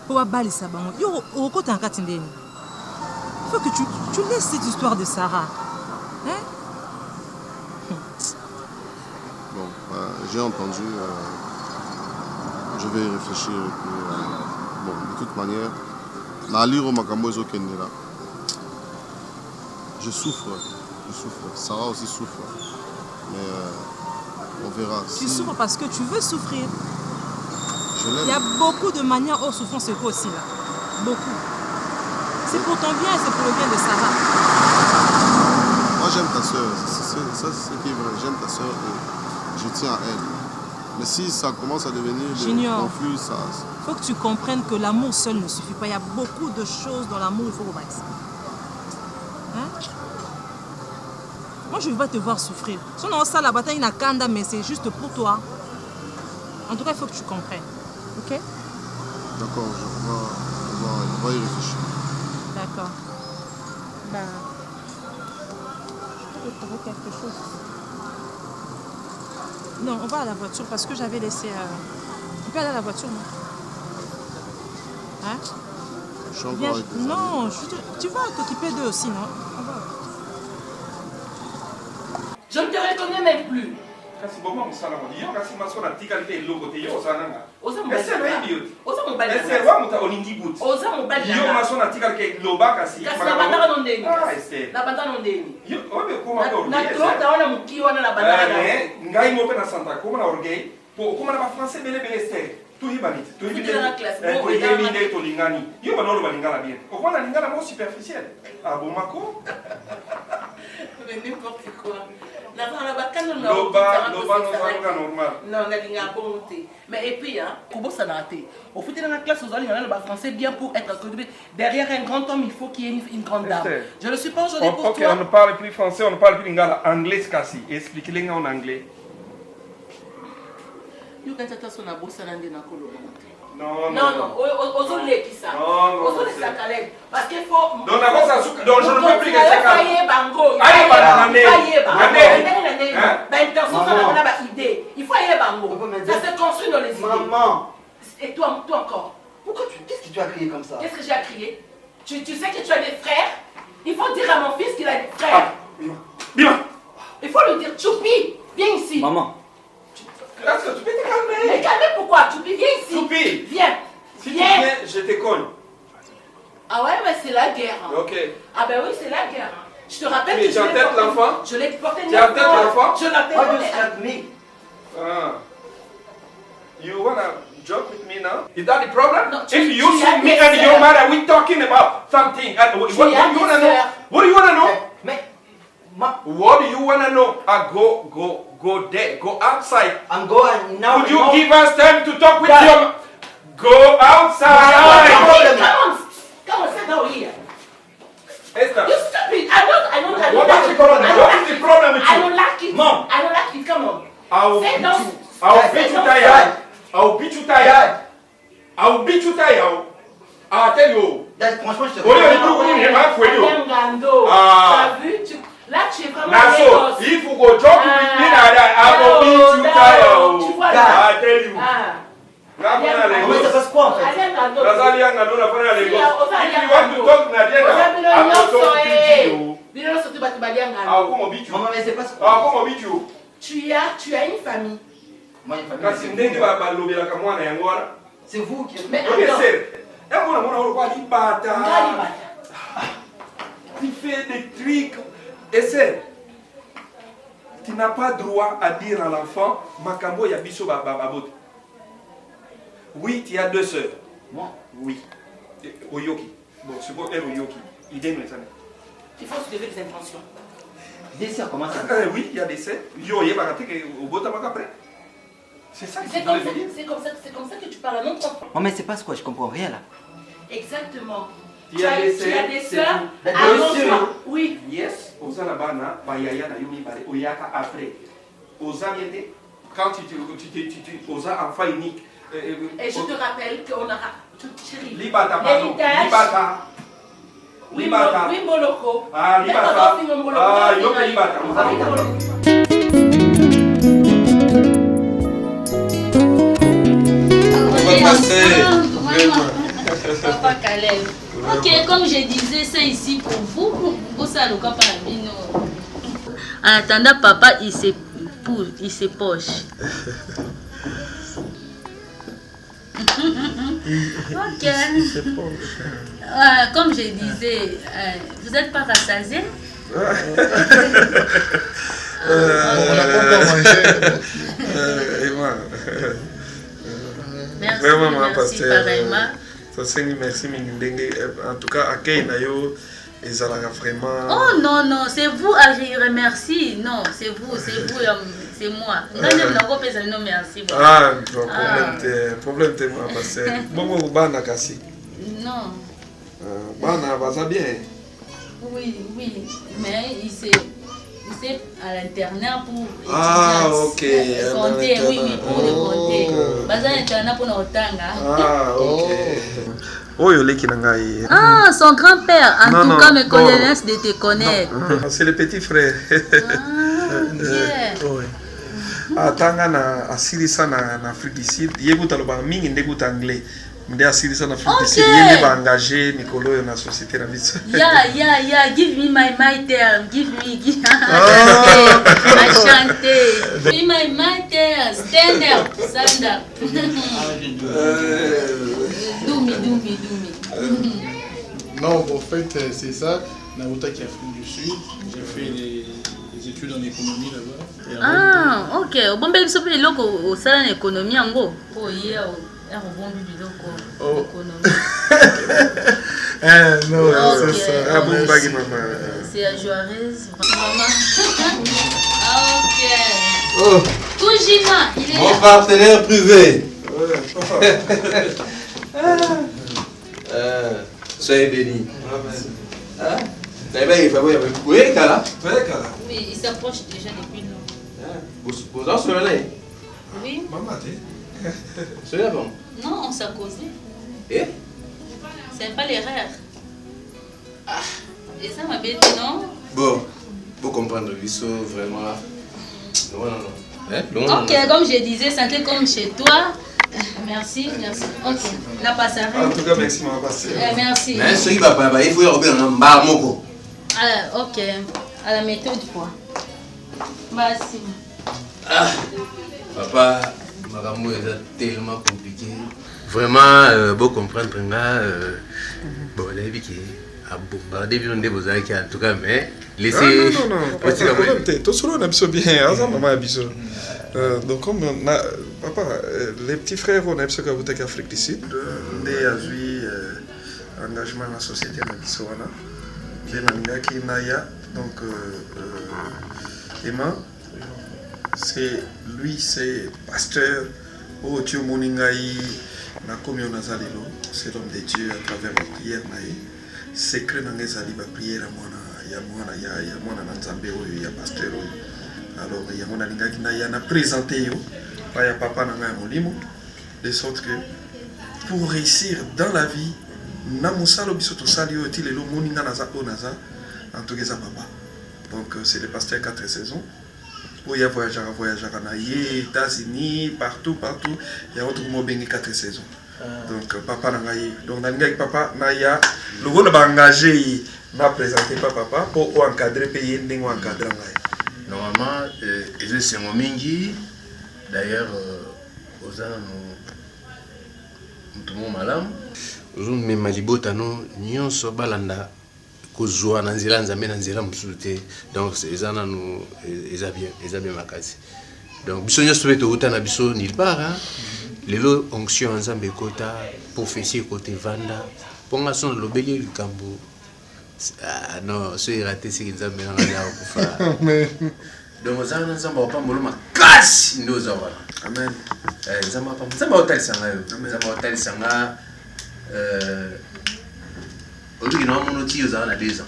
pour bali sabango. Yo, au côté en katindeni. Il faut que tu laisses cette histoire de Sarah. Hein? Bon, j'ai entendu. Je vais y réfléchir. Et puis, bon, de toute manière, Naliro Makambozo Kendela. Je souffre. Sarah aussi souffre. Mais on verra. Tu souffres parce que tu veux souffrir. Je l'aime. Il y a beaucoup de manières aux souffrances aussi là. Beaucoup. C'est pour ton bien et c'est pour le bien de Sarah. Moi j'aime ta soeur. Ça c'est ce qui est vrai. J'aime ta soeur et je tiens à elle. Mais si ça commence à devenir des conflits, ça... Il faut que tu comprennes que l'amour seul ne suffit pas. Il y a beaucoup de choses dans l'amour, il faut remarquer ça. Hein? Moi, je ne veux pas te voir souffrir. Si on a ça, la bataille n'a qu'un mais c'est juste pour toi. En tout cas, il faut que tu comprennes. Ok? D'accord, on va y réfléchir. D'accord. Ben, je vais trouver quelque chose. Non, on va à la voiture parce que j'avais laissé... On peut aller à la voiture, non? Hein? Je suis encore avec tes non, tu vas t'occuper d'eux aussi, non? Je ne te reconnais même plus. Kasi boma musala modiyo kasi masona tikalite lo kote yo sananga. Oza mobali. Ese wa muta olingi but. Oza mobali. Yo masona tikalite lo ba kasi. Kasi na bandaka no ndeni. Ah, ese. Na bandaka no ndeni. Yo obe koma ko. Na trota wana muki wana na bandaka na. Ngai mo pe na Santa koma na orgueil. Po koma na ba français bele ese. Tout banit. Tout dans la classe. To lingani. Yo ba no lo balingala bien. O koma na lingala mo superficiel. Ah bon mako. Mais n'importe quoi. Non, mais et puis, pour ça n'a été. Au foot dans la classe, vous allez le français bien pour être derrière un grand homme, il faut qu'il y ait une grande dame. Je ne suis pas aujourd'hui pour toi. On ne parle plus français, on ne parle plus lingala, anglais kasi. Expliquez-les en anglais. You can tell us on a boss and then non, aux les qui ça. Aux les sacalènes. Parce qu'il faut. Donc d'abord ça souffle. Donc je ne peux plus que ça. Faillé bango. Allez banane. Il faut aller bango. Ça se construit dans les idées. Maman. Et toi encore. Pourquoi qu'est-ce que tu as crié comme ça? Qu'est-ce que j'ai à crier? Tu sais que tu as des frères. Il faut dire à mon fils qu'il a des frères. Bima. Il faut lui dire Choupi, viens ici. Maman. Est-ce que tu peux te calmer? Mais calmer pourquoi? Choupi, viens ici. Choupi. Viens. Si tu viens, je te colle. Ah ouais, mais c'est la guerre. Ok. Ah ben oui, c'est la guerre. Je te rappelle mais que tu as tête l'enfant? Je l'ai porté 9 Tu as tête l'enfant? Je l'ai porté. Ah. You wanna joke with me now? Is that the problem? No, if you see me and your mother, we talking about something. What do you wanna know? What do you wanna know? What do you wanna know? Go there. Go outside. I'm going now. Would you give us time to talk with your? Go outside. Come on, sit down here. Esther. You stupid. I don't like it. What is the problem with you? I don't like it. Mom. I don't like it. Come on. I will beat you tired. I will beat you tired. I'll tell you. Franchement, je te T'as vu? Là, tu es vraiment Naso, if you go joke with me like that, I will beat you tired. Tu vois I'll tell you. Mais ça passe quoi en fait? If you want to talk Nadia, I will talk to you. I'll beat you. Maman, mais c'est pas ce quoi? I'll beat you. Tu as une famille. Moi, une famille. C'est vous qui êtes... Mais tu fais des trucs. Essaie. Tu n'as pas droit à dire à l'enfant, Makambo Yabiso Bababot. Oui, tu as 2 sœurs. Moi? Oui. Oyoki. Bon, c'est bon, elle Oyoki. Idem les années. Il faut se lever des intentions. Des sœurs, comment ça? Oui, il y a des sœurs. Yo, il y a au Botamaka après. C'est ça que c'est comme ça que tu parles à notre enfant. Non, mais c'est pas ce quoi, je comprends rien là. Exactement. Tu as des sœurs. Oui. Yes. Osana bana, bayaya na yumi bale, oyaka après. Osa viende, quand tu osa enfant unique. Et je te rappelle qu'on a chérie. Libata pardon. Libata. Oui, Moloko. Ah, libata. Ah, yoke libata. Papa Caleb. Ok, comme je disais, c'est ici pour vous. Vous savez quoi par En attendant, papa, il se poche. Ok. Comme je disais, vous n'êtes pas rassasié? On n'a pas encore mangé. Merci, vraiment, merci pasteur. pareillement. Merci, en tout cas, accueil nayo, et ça vraiment. Oh non, non, c'est vous à je remercie. Non, c'est vous, c'est moi. Non, merci. Ah, problème, t'es moi, pasteur. Bon, bana kasi. Non. Bana, va bien. Oui, mais il s'est à l'internat pour étudier. Ah, ok. Compter, oui, pour le compter. Basa l'internat pour nos tanga. Ah, ok. Oh, yo leki nangai. Ah, son grand-père, en tout cas, me connaissent de te connaître. C'est le petit frère. Ah, tanga na asilisa na Afrique du Sud. Yebuta lo ba mingi ndekuta anglais. Mde asilisa na Afrique du Sud. Yende ba engagé Nicolo yo na société na biso. Yeah, give me my term. Give me. I chante. Give me my term. Stand up. Do me. Non, en fait, c'est ça. Naruta qui est Afrique du Sud. J'ai fait des études en économie là-bas. Ah, ok. Bon, ben, ça fait loko au salon économie en gros. Oh, yeah, bon du loko économie. Non, c'est ça. Ah, bon, bagi maman. C'est à Juarez. Maman. Ok. Oh. Toujima, il est mon partenaire privé. Soyez bénis. Oui, il s'approche déjà depuis longtemps. Vous en souvenez? Oui. Maman, c'est là bon. Non, on s'est causé. Eh? C'est pas l'erreur. Et ça m'a bête, non? Bon, pour comprendre, Bisso, vraiment. Non. Ok, comme je disais, santé comme chez toi. Merci. Ok, la passerelle. En tout cas, merci, maman. Merci. Mais ce qui va pas, il faut y avoir un bar moko. Ok, à la méthode quoi. Merci. Papa, Maramou est tellement compliqué. Vraiment, vous comprendre, bon, la vie qui est à bombarder, on est beaux en tout cas, mais laissez. Non, pas de problème, tout ça, on a bien, maman a besoin. Donc, comme on a, papa, les petits frères, on a besoin que vous êtes en Afrique du Sud. On a eu engagement dans la société de Bissowana. Donc, Emma, c'est pasteur. Oh, Dieu Moningaï, na komi onazalelo, c'est l'homme de Dieu à travers la prière. Secret dans les alibas prière à moi, ya Nzambe, ya pasteur. Alors, il y a mon alingaki na présenté yo, ya papa na molimo, de sorte que pour réussir dans la vie, na musalo bisoto salio ti lelo moninga naza onaza en tout cas papa. Donc c'est le pasteur 4 saisons. Où il y a voyageur na États-Unis, partout, il y a autre mot bengi 4 saisons. Donc papa nangaye, donc nangaye papa na ya le gros na engagé na présenter papa pour encadrer payer ndingo encadrer ngai. Normalement, c'est mon mingi. D'ailleurs, aux tout le monde malam. Mais malibota no nyonso balanda kozwa na nzela nzambe na nzela musute. Donc ça na nous bien makazi. Donc biso nyonso beto uta na biso nulle part hein. Lelo onction nzambe kota prophétie côté vanda. Ponga son lobeli likambo. Ah non, c'est raté c'est nzambe na ngala kufa. Donc nous avons pas moloma kasi ndo zawana. Amen. Nzamba hotel sanga yo. Nzamba hotel sanga aujourd'hui nous avons outil aux na 2 ans.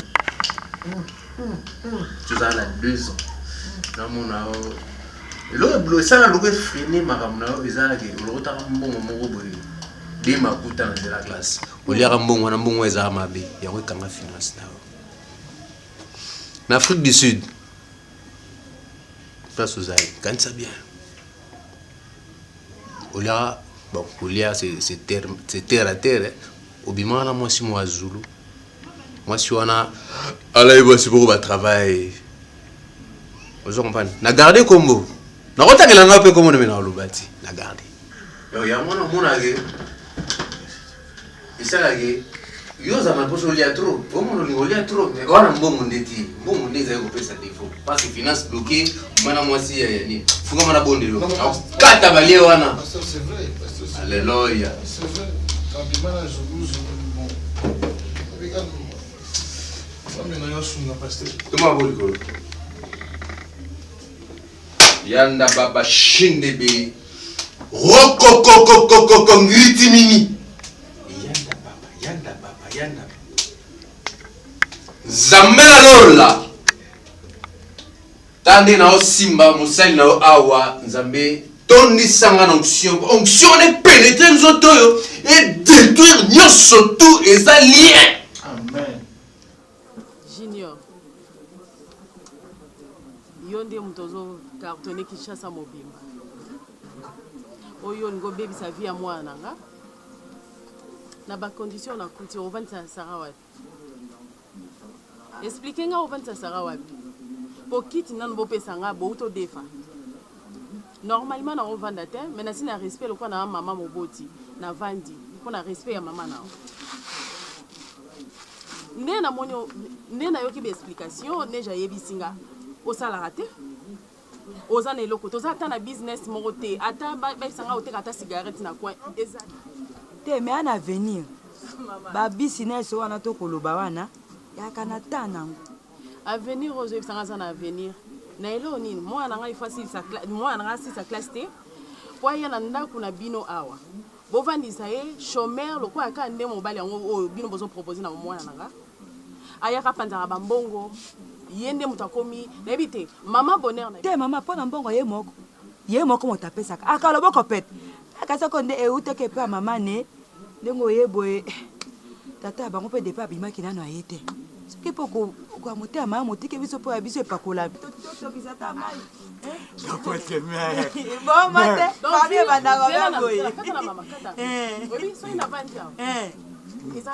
Tu as na 2 ans. Na mona le ça le freiner makamna ezala ke le rota mbongo moko boye. De makuta na la classe. Oliara mbongo na mbongo ezala mabe. Ya ko kanga finance na. En Afrique du Sud. Place aux ailes, quand ça bien. Olia, bon, Olia c'est terre à terre. Obima na moi si moi Zulu. Moi si on a allez voici pour le travail. Vous comprenez? Na garder combo. Na rota que la ngape comme on met dans le bâti. Na garder. Yo ya mona mona ke. ça là yo za maposo lia trop bon on lia trop mais on a bon ndeti za ko pesa défaut parce que finance bloquée mana mwasi ya ni funga mana bonde lo kata balie wana ça c'est vrai alléluia c'est vrai quand il mana je bon regarde ça me n'a pas pasteur toma boliko yanda baba shinde be rokokokokokoko ngiti mini yanda zamela lola tande na simba musali na awa nzambe tondi sanga na onction est pénétrer nzoto yo et détruire nyonso tout eza lien. Amen. Junior yonde mutozo cartonné Kinshasa mobimba oyo ngo baby sa vie à moi nanga na ba condition na kuti au 25 sara wapi expliquer nga au 25 sara wapi pour kiti nanu bo pesa nga bo auto defa normalement na vendre te mais na sina respect le quoi na maman moboti na vandi pour na respect ya maman na ndena monyo ndena yoki be explication neja yebisinga au sala raté oza na eloko toza ata na business moko te ata baisanga oteka ata cigarette na coin eza te mais en avenir babisi na eso wana to koloba wana yaka na ta nango avenir ozo ebisanga za na avenir na elo nini mwana nga ifasi sa classe te po ya na ndako na bino awa bovandisa ye chômeur lokwa aka nde mobali yango oyo bino bozo proposer na mwana nanga ayaka panzaka bambongo yende mutakomi nayebi te mama bonheur na te mama pona mbongo ye moko motapesaka akaloboko pete akasako nde euteke pe mama ne ndengo yeboye tata bango pe depa bimaki nano aye te soki po kwa motema mama motike biso po ya biso epakola tokisa ta mai Napote mère. Bon mate famille bandako boye kata na mama kata obi so ina vandi awo eza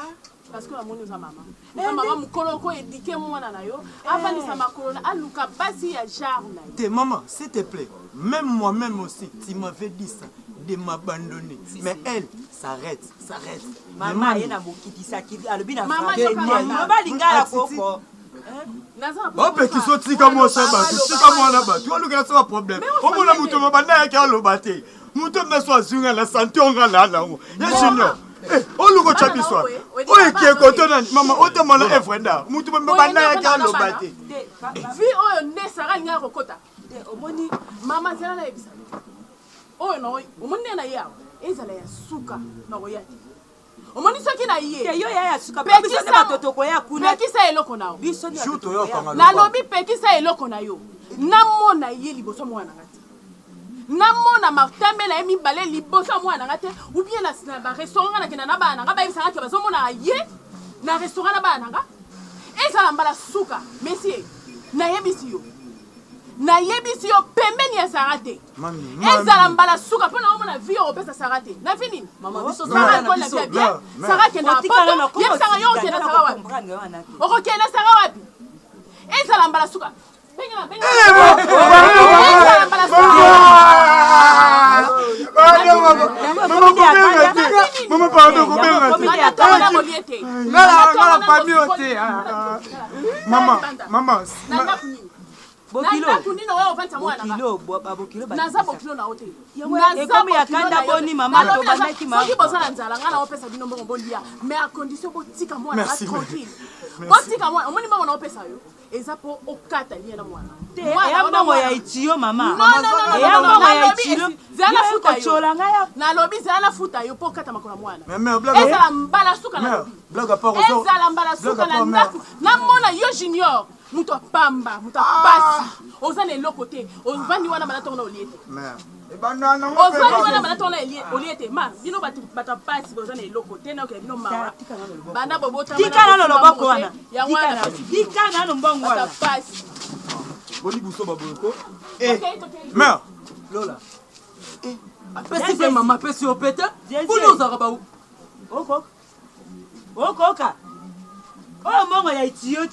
parce que la moni za mama mama mukolo ko éduquer mwana na yo avandisa makolo na aluka basi ya jarna T'es maman, s'il te plaît, même moi-même aussi, tu m'avais dit ça, de m'abandonner. Mais elle, s'arrête. Maman, elle a beaucoup dit ça, qui a le bien à maman, oh, mais qui sont si comme moi, ça va, si comme moi là-bas, tu vois, le gars, ça va problème. Au moins, la mouton m'a banné, qui a le batté. Mouton me soit sur la santé, on va là, il y a junior. Oh, le gars, tu as besoin. Oh, qui est content, maman, autant mon frère, mouton me banné, qui a le batté. Vu, oh, ne sera rien recota. Maman, c'est là, oh, non, au monde, il y a ya, et ça l'a souka, non, il y a. Omoni soki na ye yo ya suka pe biso na batotoko ya kuna pekisa eloko na biso ni shuto yo kanga na lobi pekisa eloko na yo namona ye liboso mwana ngati namona martembe na emi balé liboso mwana ngati ou bien na ba restaurant na kena na bana nga ba bisanga ke bazomona ye na restaurant na bana nga ezala mbala suka monsieur na yebisi yo pembeni ya sarate ezala mbala suka pona omona vie opesa sarate na fini mama biso sarate ko la vie bien sarate na poto yebisanga yo okenda sara wapi okokenda sara wapi ezala mbala suka Maman, pardon, maman, naza bokilo na ote ekomi ya kanda boni mama to bandaki mama soki bozala nzala nga na opesa bino mbongo bolia mais à condition botika mwana na tranquille botika mwana omoni mbongo na opesa yo eza po okata lié na mwana ya mbongo ya itiyo mama ya mbongo ya itiyo zala futa yo chola ngaya na lobi zala futa yo po okata makolo mwana mais blague ezala mbala suka na lobi blague pas ezala mbala suka na ndaku na mona yo junior muto pamba muto pasi ozana eloko te ovandi wana bana tona oliete ozani wana bana tona oliete ma bino bato pasi ozana eloko te na okela bino mawa bana bobota tika na loboko wana tika na mbongo wana pasi boni buso baboko mère Lola apesi pe mama apesi yo pete kuni ozaka ba okoka oyo mbongo ya itiyo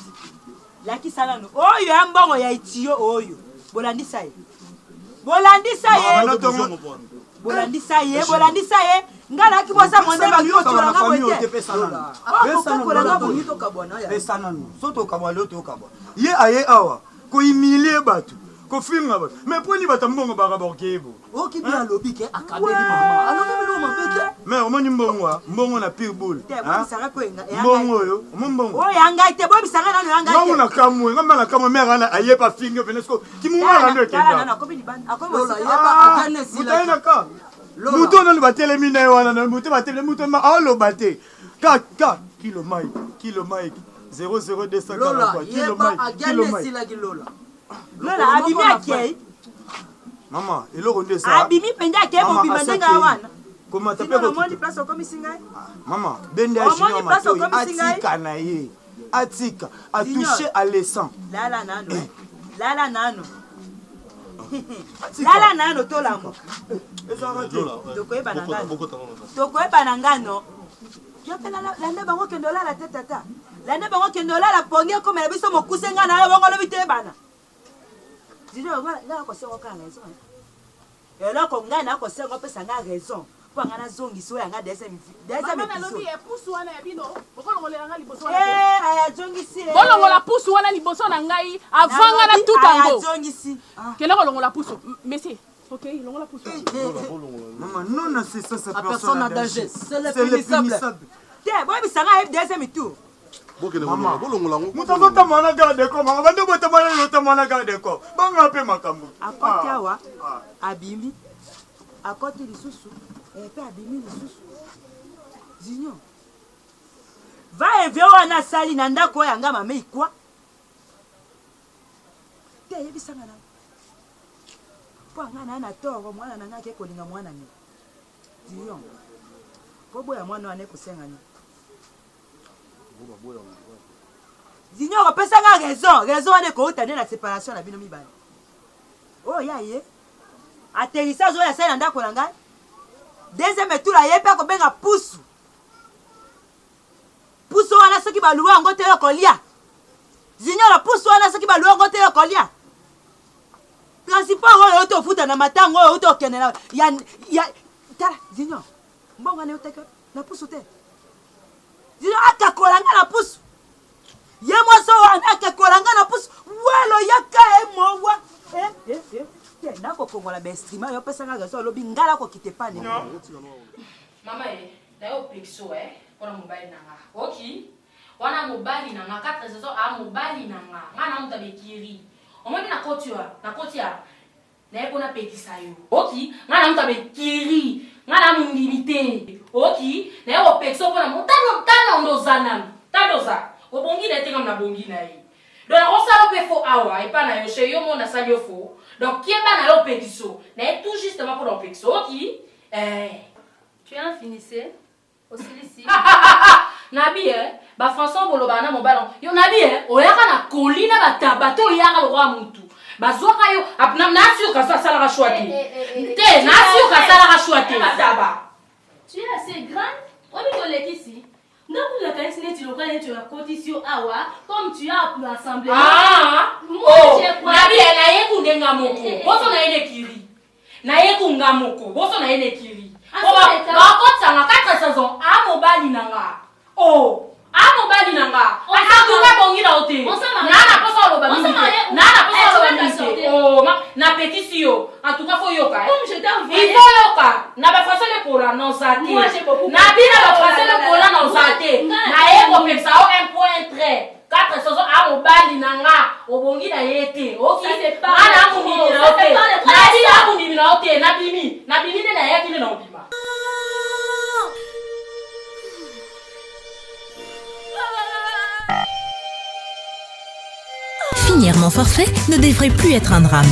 lakisa nano oyo ya mbongo ya itiyo oyo bolandisa ye bolandi ça y est ngala ki bosa monde ba yo tu nga bote pesa nanu soto kabwa loto kabwa ye aye awa ko humilier batu ko finga batu mais poni bata mbongo ba raborkebo o ki bien lobi ke akabeli mama alo melo mambeke mais omoni mbongo na pire boule mbongo yo mbongo o yanga ite bo bisanga nanu yanga ite ngomona kamwe ngomana kamwe mère na aye pa finga venesco ki mumala ndo kenda na ko bini ban akomo yeba agane sila mutaina ka muto no batelemi na wana na muto batelemi muto ma alo bate ka kilo mai 00240 kilo mai Lola abimi akei mama eloko nde sa abimi penda akei bo bimandenga wana koma tape ko moni place ko misinga mama bende ya junior mato atika na ye atika a touché à l'essence lala nano tolango tokoyeba na ngano yopela lande bango kendola la tata lande bango kendola la ponge comme la biso mokuse nga na yo bango lobi te bana dijo nga ko sengo ka raison ela ko nga na ko sengo pesa nga raison po nga na zongi so ya nga desa mi mama lobi e pusu wana ya bino bokolongolela nga liboso aya zongi si bolongola pusu wana liboso na ngai avanga na tutango aya zongi si kele kolongola pusu monsieur OK, longola pusu mama non c'est ça c'est personne en danger c'est le punissable te boy bisanga e desa mi tu Mama, mutazota mwana garde ko mama bande bota mwana yota mwana garde ko banga pe makambo akoti awa abimi akoti lisusu pe abimi lisusu zinyo va eve wana sali na ndako yanga mama ikwa te yebisanga na po ngana na toro mwana nanga ke kolinga mwana ni zinyo po boya mwana wane kusenga ni Zinyo repesa nga raison ane ko utane na séparation na bino mibale. Oh ya ye. Atterrissage oya sala ndako na ngai. Deuxième tour la ye pe ko benga pusu. Pusu wana soki baluwa ngo te ko lia. Zinyo la pusu wana soki baluwa ngo te ko lia. Principal oyo to futa na matango oyo to kene na ya tala zinyo. Mbonga ne uteke na pusu te. Zinyo akakolanga na pusu. Ye moso wana akakolanga na pusu. Welo yaka emowa. Nako kongola bestrima yo pesa nga gaso lobi ngala ko kitepani. Mama da yo pexo wana mobile nanga. OK. Wana mobile nanga 4 saisons a mobile nanga. Ngana mutabekiri. Omoni na kotia. Na yeko na pekisa yo. OK. Ngana mutabekiri. Ngana mundimite. OK. Na yo pexo pona mutano ndozana. Tandoza. Obongi na tenga na bongi na yi. Donc on s'en fait faux awa et pas na yo chez yo mon na sali faux. Donc qui est pas na yo pétiso. Na tout justement pour pétiso. OK. Tu as finissé aussi ici. Nabi ba François boloba na mobile. Yo nabi oyaka na kolina ba tabato oyaka lo roi mutu. Ba zoka yo apna na sur ka sala ka chouati. Te na sur ka sala ka chouati. Tu es assez grande. On est dans l'équipe ici. Non, vous avez essayé de le tu as cotisé awa comme tu as pour l'assemblée. Moi je crois. Nabi na yeku ndenga moko. Boso na ene kiri. Na yeku ngamoko. Boso na ene kiri. Ba kotsa na 4 saisons a mobali nanga. Oh, a mobali nanga. Aka bongi na hotel. Na posa lo ba mimi. Na posa lo ba mimi. Oh, na pétition. En tout cas faut yoka. Comme je t'ai envoyé. Il faut yoka. Na ba français le pour la non sate. Moi j'ai beaucoup. Na bina ba français le pour la non sate. Na eko pesa o 1.3. 4 saisons a mobali nanga. Obongi na yete. OK. Na mundimi na hotel. Na bina mundimi na hotel. Na bimi na yaki na obima. Finir mon forfait ne devrait plus être un drame.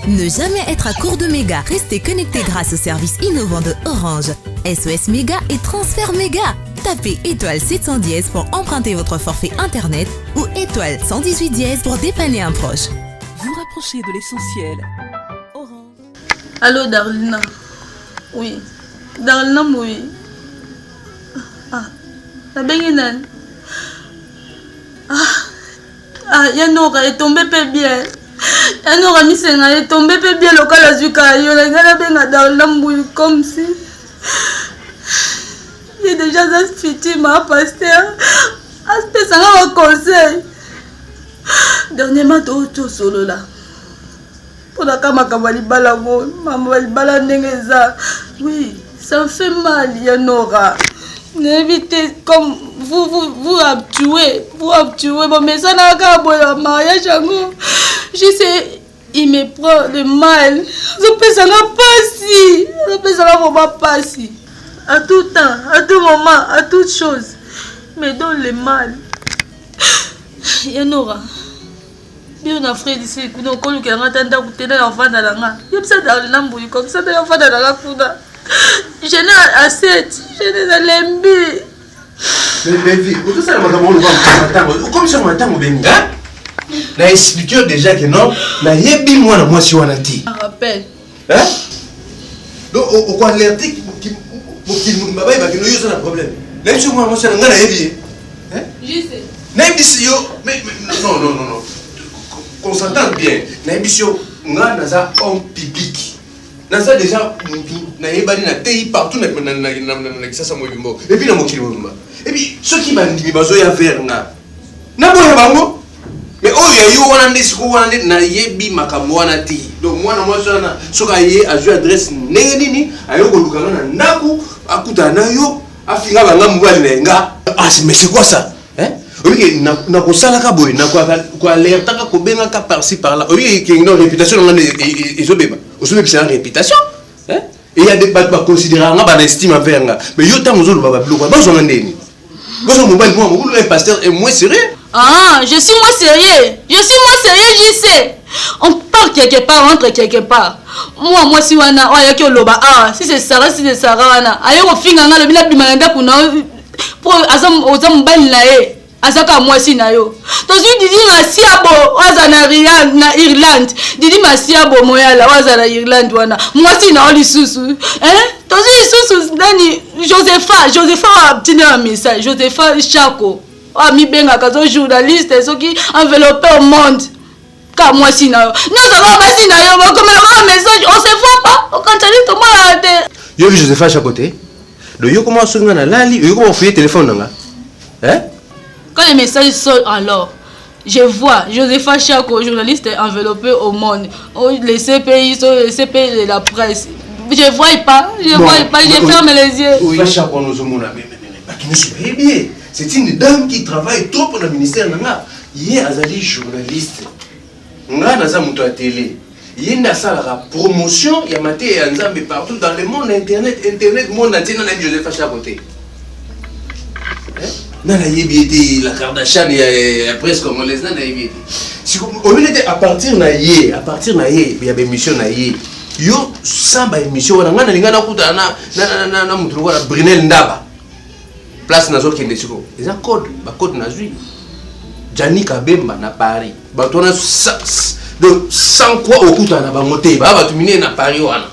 Ne jamais être à court de mégas. Restez connecté grâce au service innovant de Orange. SOS Méga et Transfert Méga. Tapez étoile 710 pour emprunter votre forfait internet ou étoile 118 dièse pour dépanner un proche. Vous rapprochez de l'essentiel. Orange. Allô Darlina. Oui. Darlina oui. Ah. La bengi nan. Ah. Ah, Yanora est tombé peu bien. Yanora Misenga est tombé peu bien local à Zuka. Yolangana benga dans l'ambouille comme si. Il y a déjà un fiti, ma pasteur. Aspect ça un conseil. Dernièrement, tu es solo là. Pour la camarade Balamo, maman Balanengeza. Oui, ça me fait mal, Yanora. N'évitez comme vous abtuez. Bon, mais ça n'a qu'à boire mariage. Je sais, il me prend le mal. Je peux ça n'a pas si. Je peux ça n'a vraiment pas si. À tout temps, à tout moment, à toute chose. Mais dans le mal. Yanora. Bien on a frère ici, nous avons que l'on attend d'écouter l'enfant dans la main. Il y a ça dans le nambouille comme ça, l'enfant dans la couda. Je n'ai à 7, je n'ai à l'embi. Mais vie, tout ça, comme ça, on attend au béni. On a expliqué déjà que non, on a yebi moi si on a dit. Je rappelle. Hein? Donc, on a alerté qu'il nous a un problème. Même si moi, c'est un gars yebi. Je sais. Mais non. Qu'on s'entende bien. N'importe on a un homme public. Naza déjà na yebani na tei partout na kisasa mwebimbo. Et puis na mokili mwebimba. Et puis ceux qui bandimi bazo ya faire na boya bango. Mais oyo yo wana ndisiko wana na yebi makambo wana ti. Donc mwana mwasa na soka ye a jouer adresse ndenge nini ayo ko lukanga na ndaku akuta na yo afinga banga mubali na nga. Ah mais c'est quoi ça? Hein? Oui, na kosala ka boy na ko alerta ka ko benga ka par-ci par là. Oui, qui une réputation ngane ezobeba. Aujourd'hui c'est une réputation. Hein? Et il y a des bateaux considérés nga estime envers nga. Mais yo tant ozolo baba bloko ba zo ngane. Bozo mobile moi le pasteur est moins sérieux. Ah, je suis moins sérieux. Je sais. On part quelque part, entre quelque part. Moi si wana oya ki oloba ah, si c'est Sarah wana. Ayo ko finga nga le bila bimalanda kuna pour azam ozam mobile na ye. Azaka moi si na yo. Tozu didi ngasiabo waza na Irlande. Didi masiabo moyala waza na Irlande wana. Moi si na oli susu. Hein? Tozu susu nani Josepha a obtenu un message. Josepha Chako. Ami benga kazo journaliste soki enveloppé au monde. Car moi si na yo. Nous avons pas si na yo comme un message on se voit pas. On continue tout mal à Yo Josepha Chako te. Le yo comment songa na lali, yo comment fouiller téléphone nanga. Hein? Quand les messages sortent alors, je vois Josepha Chako, journaliste enveloppé au monde. Les CPI sont les CPI de la presse. Je vois pas, je ferme les yeux. Oui, Chako nous sommes là, mais bien. C'est une dame qui travaille trop pour le ministère. Hier, elle est journaliste. Elle est à télé. Il y a la promotion, il y a maté et Anzambe partout dans le monde, Internet, monde entier, il y a Josepha Chako. La Kardashian et la presse congolaise, à partir de il y a des émissions. Yo, samba émission, on a Brunel Ndaba. Place Nazo Kendesiko. Ils ont code Nazui. Gianni Kabemba na Paris. Batona donc sans quoi au coup na ba moté ba tu miner na Paris wana.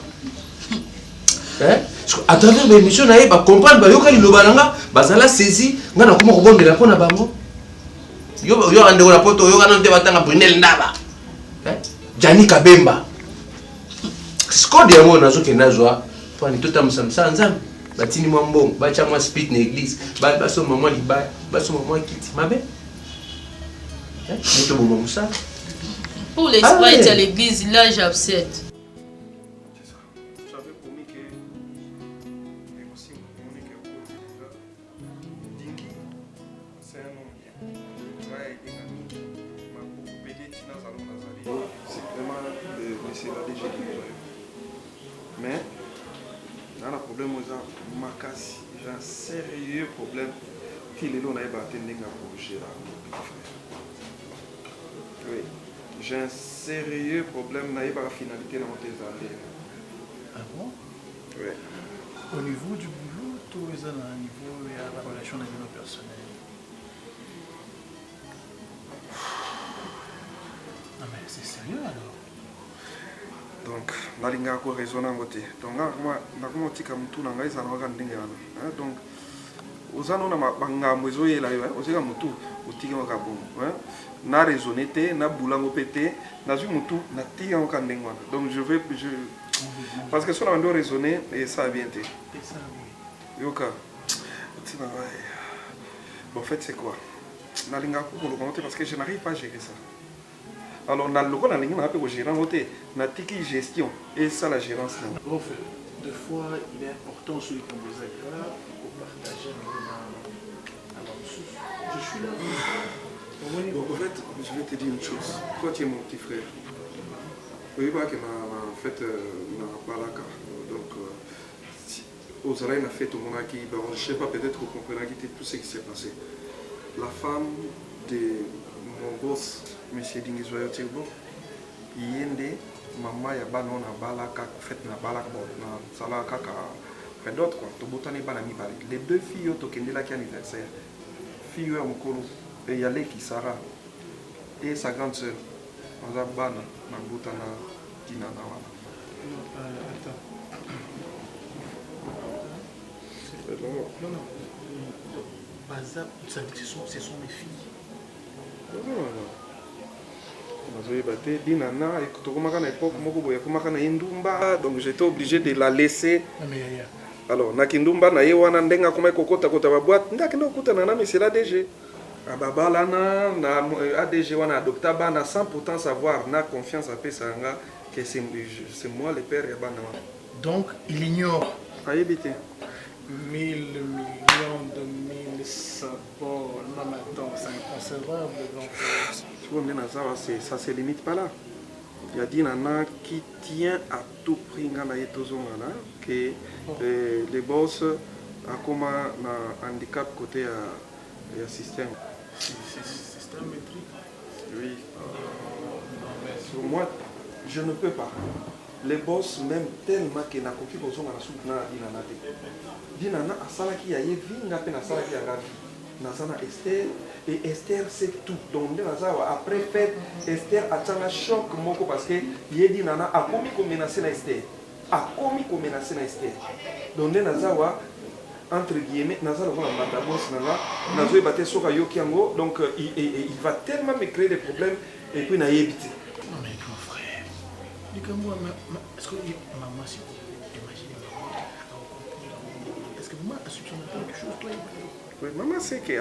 Hein? À travers l'émission na ba comprendre ba yoka liloba nanga bazala saisi nga na kuma ko bondela pona bango. Yo ande ko na poto yo kana nte batanga Brunel Ndaba. Hein? Gianni Kabemba. Score de mo Nazo Kendazwa. Pour ni tota musamsa nzambe. Batini mwambo, bacha mwa spit na église, baso maman liba, baso maman kiti. Mabe? Hein? Bon ça. Pour les sprites à l'église, là j'observe. Mais dans le problème, j'ai un sérieux problème qui est là, on a battu pour gérer. Oui, j'ai un sérieux problème, on a pas la finalité dans tes années. Ah bon? Oui. Au niveau du boulot, tout est à un niveau et à la relation avec nos personnels. Ah mais c'est sérieux alors? Donc, nalinga ko raisonner ngote. Donc, moi tika mtu na ngai sana waka ndenge wana. Donc, ozana na bangambo ezoyela yo ozeka mutu otiki ngo kabongo na raisonner te na bulango pété na zu mutu na tiki ngo kandengwa donc je parce que si on doit raisonner et ça vient te yoka tina en fait c'est quoi na linga ko ko parce que je n'arrive pas à gérer ça. Alors na loko na linga na pe ko gérer ngote na tiki gestion et ça la gérance là. En fait, des fois il est important celui qu'on vous aggrave pour partager je suis là. Donc en fait, je vais te dire une chose. Toi tu es mon petit frère. Oui, bah que en fait na balaka donc aux oreilles, on a fait tout le monde qui, je ne sais pas, peut-être qu'on comprendra tout ce qui s'est passé. La femme de mon boss, M. Dingizoyo Tirbo, il y a des mamans qui ont fait na balak, na salaka, fait d'autres quoi. Les deux filles qui ont été anniversaire, fille Mokolo, et Yale qui Sarah, et sa grande sœur, on a ban na Boutana Dinana. Attends. Non. Bazar, ce sont mes filles. Non. Donc j'étais obligé de la laisser. Alors, Nakindumba, Nayewana, Ndenga, comme Kokota, Kota, boîte, Nakino, mais c'est l'ADG. Ababalana, ADG, on a adopté, on a sans pourtant savoir, on a confiance à Pesanga, que c'est moi le père. Donc, il ignore. Ayébité. 1000 millions de mille sabords, non attends, c'est inconcevable. Ça se limite pas là. Il y a des nanas qui tient à tout prix que les boss ont comme un handicap côté système. Système métrique. Oui. Pour moi, je ne peux pas. Les boss même tellement que na koki bozo na soupe na dinana te. Dinana asala ki aye vinga pe na sala ki agavi. Na sana Esther et Esther c'est tout. Donc après fait Esther atanga choc moko parce que ye dinana a komi ko menacer na Esther. A komi ko menacer na Esther. Donc nazawa entre guillemets nazawa na manda boss nanga nazo ebate soka yoki yango donc il va tellement me créer des problèmes et puis na yebite. Est-ce que maman, si vous imaginez maman, est-ce que maman a soupçonné quelque chose, toi? Oui, maman, c'est que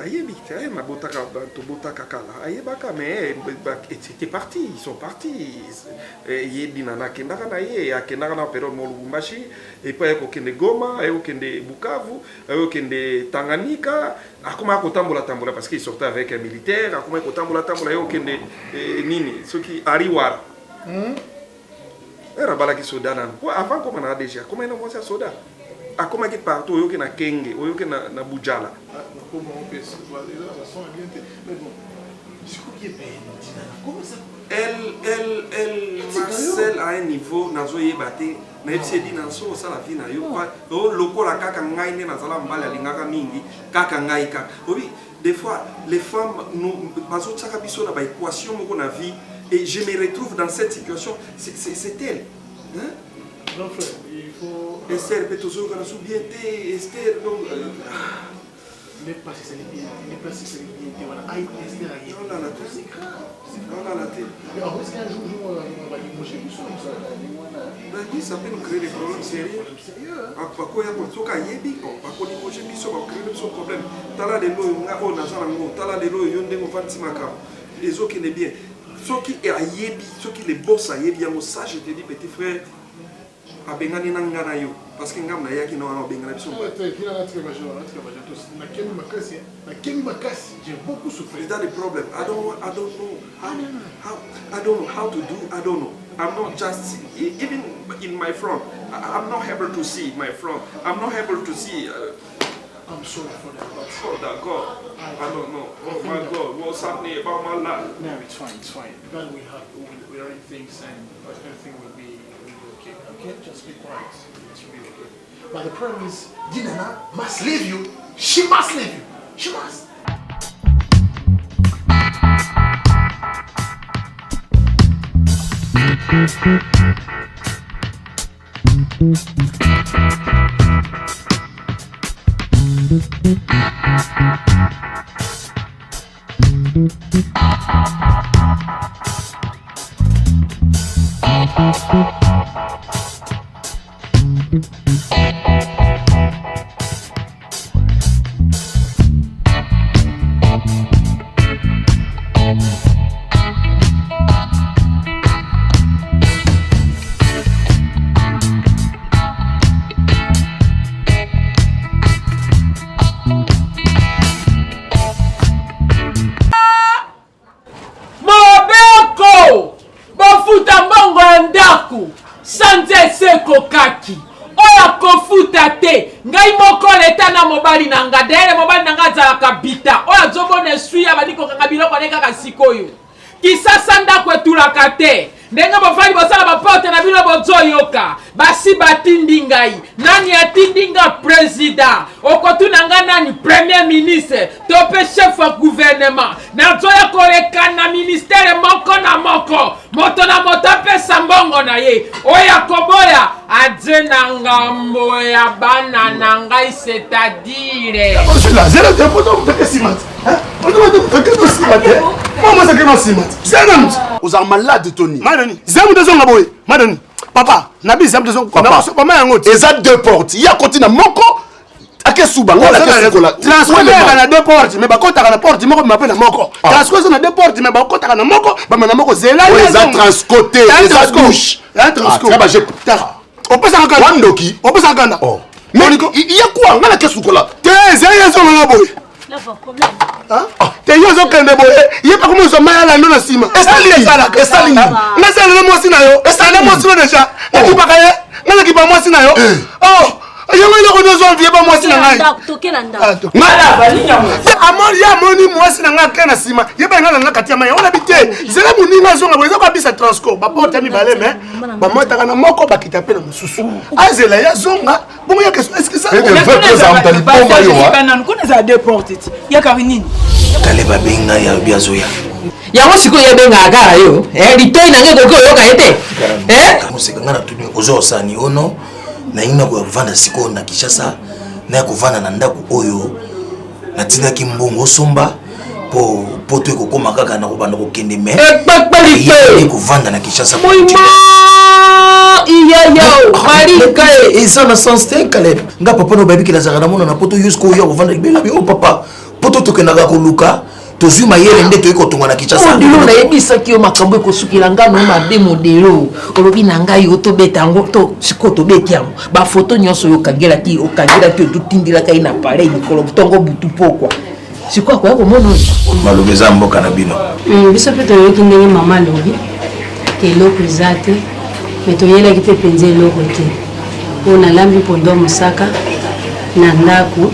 mais c'était parti, ils sont partis. Et puis il y a des Goma, des Bukavu, des Tanganyika, parce qu'ils sortaient avec un militaire, ceux qui arrivent. Era bala ki soda nan. Avant comment on a déjà comment on a commencé à soda. A comment qui partout oyo ke na Kenge, oyo ke na Bujala. Comment on peut se voir déjà ça sont bien mais bon. Je crois qu'il est comment ça Elle Marcel à un niveau nazo yebate na epsedi na so ça la vie na yo quoi. O lokola kaka ngai ne na zala mbala lingaka mingi kaka ngai ka. Oui, des fois les femmes nous bazo tsaka biso na ba équation moko na vie. Et je me retrouve dans cette situation, c'est elle. Hein? Non, frère, il faut. Esther, Petozo, Kanasubiete, Esther, donc. N'est pas si c'est les pieds, n'est pas si c'est les pieds, voilà. Aïe, Esther, aïe. Non, là, la tête. C'est grave. Non, là, la tête. Mais en fait, un jour, on va y manger du son, ça. Oui, ça peut nous créer des problèmes sérieux. Ah, pas quoi, il y a pour ça, yebi, pas qu'on y mange du son, on va créer des problèmes. Tala de l'eau, on a on a ça, tala de l'eau, on a on va timaka. Les autres qui n'est bien. Ceux qui est à Yebi, ceux qui les boss à Yebi, ça je te dis petit frère, à Bengani Nanganayo, parce que Ngam Naya qui n'a pas Bengani. J'ai beaucoup souffert. Is that the problem? I don't know how to do, I don't know. I'm not just, even in my front, I'm not able to see my front. I'm not able to see. I'm sorry for that. Oh, that God. I don't know. Oh my God, what's happening about my life? No, it's fine. God will help. We'll arrange things and everything will be okay. Okay, just be quiet. It's really okay. But the problem is, Dinana must leave you. She must leave you. She must. Kaki oya kofuta te ngai moko leta na mobali nanga dere mobali nanga za kabita oya zobone suya badiko kanga biloko neka kasikoyo kisasa ndako etulaka te ndenge bofali bosala baporte na bino bozoyoka basi batindi ngai nani atindinga president okotuna nga nani premier ministre to pe chef wa gouvernement nazoya koleka na ministère moko na moko moto na moto apesa mbongo na ye oya koboya adze na ngambo ya bana na ngai c'est-à-dire Vous êtes malade, Tony. Madani. Madani. Papa, Nabi, Zam de Zong. Papa, ils ont deux portes. Il y a côté de Moko. À quel souban? Transfert à deux portes. Mais quand tu as la porte, tu m'appelles Moko. Transfert à deux portes. Mais quand tu as la Moko, Moko, c'est là. Ils ont transcoté. Ils ont douche. On peut s'en gagner. Wandoki. On peut s'en gagner. Mais il y a quoi? On a la caisse ou là? T'es te yozo kende boye ye pa comment so maya na sima esali na sala mo sina yo esali mo sina deja na ki pa kaye na ki pa mo sina yo oh yo ngelo ko nozo vie ba mo sina ngai ngala balinya mo amori ya moni mo sina nga kana sima ye ba ngala na katia maya ona bite zela muninga zonga boye ko bisa transco ba porte mi bale me ba mota kana moko ba kitape na mususu azela ya zonga bon ya question est-ce que ça deux portes ya karinini kale babenga ya biazoya yango sikoyo yebenga akala yo litoi nange koko yoka ete mosekanga na tuni ozosani ono na ina ko vanda sikoyo na Kishasa na ko vanda na ndako oyo natindaki mbongo somba po to ekokoma kaka na kobanda kokende me ekpakpalite ko vanda na Kishasa malika eza na sens te Caleb nga papa no babi kilazaka na mona na poto yusko yo ko vanda libela bi o papa poto tokendaka koluka tozwi mayele nde toyekotonga na Kinshasa ndilo nayebisaki yo makambo ekosukila ngano mabe modelo olobi na ngai yo tobeta yango to siko tobeti yango bafoto nyonso oyo okangelaki otutindilaka ye na pareil mikolo ntongo butu pokwa sikoyo akoya komona maloba eza mboka na bino biso mpe toyoki ndenge mama alobi ke eloko eza te me toyelaki te mpenza eloko te oyo nalambi mpondo mosaka na ndako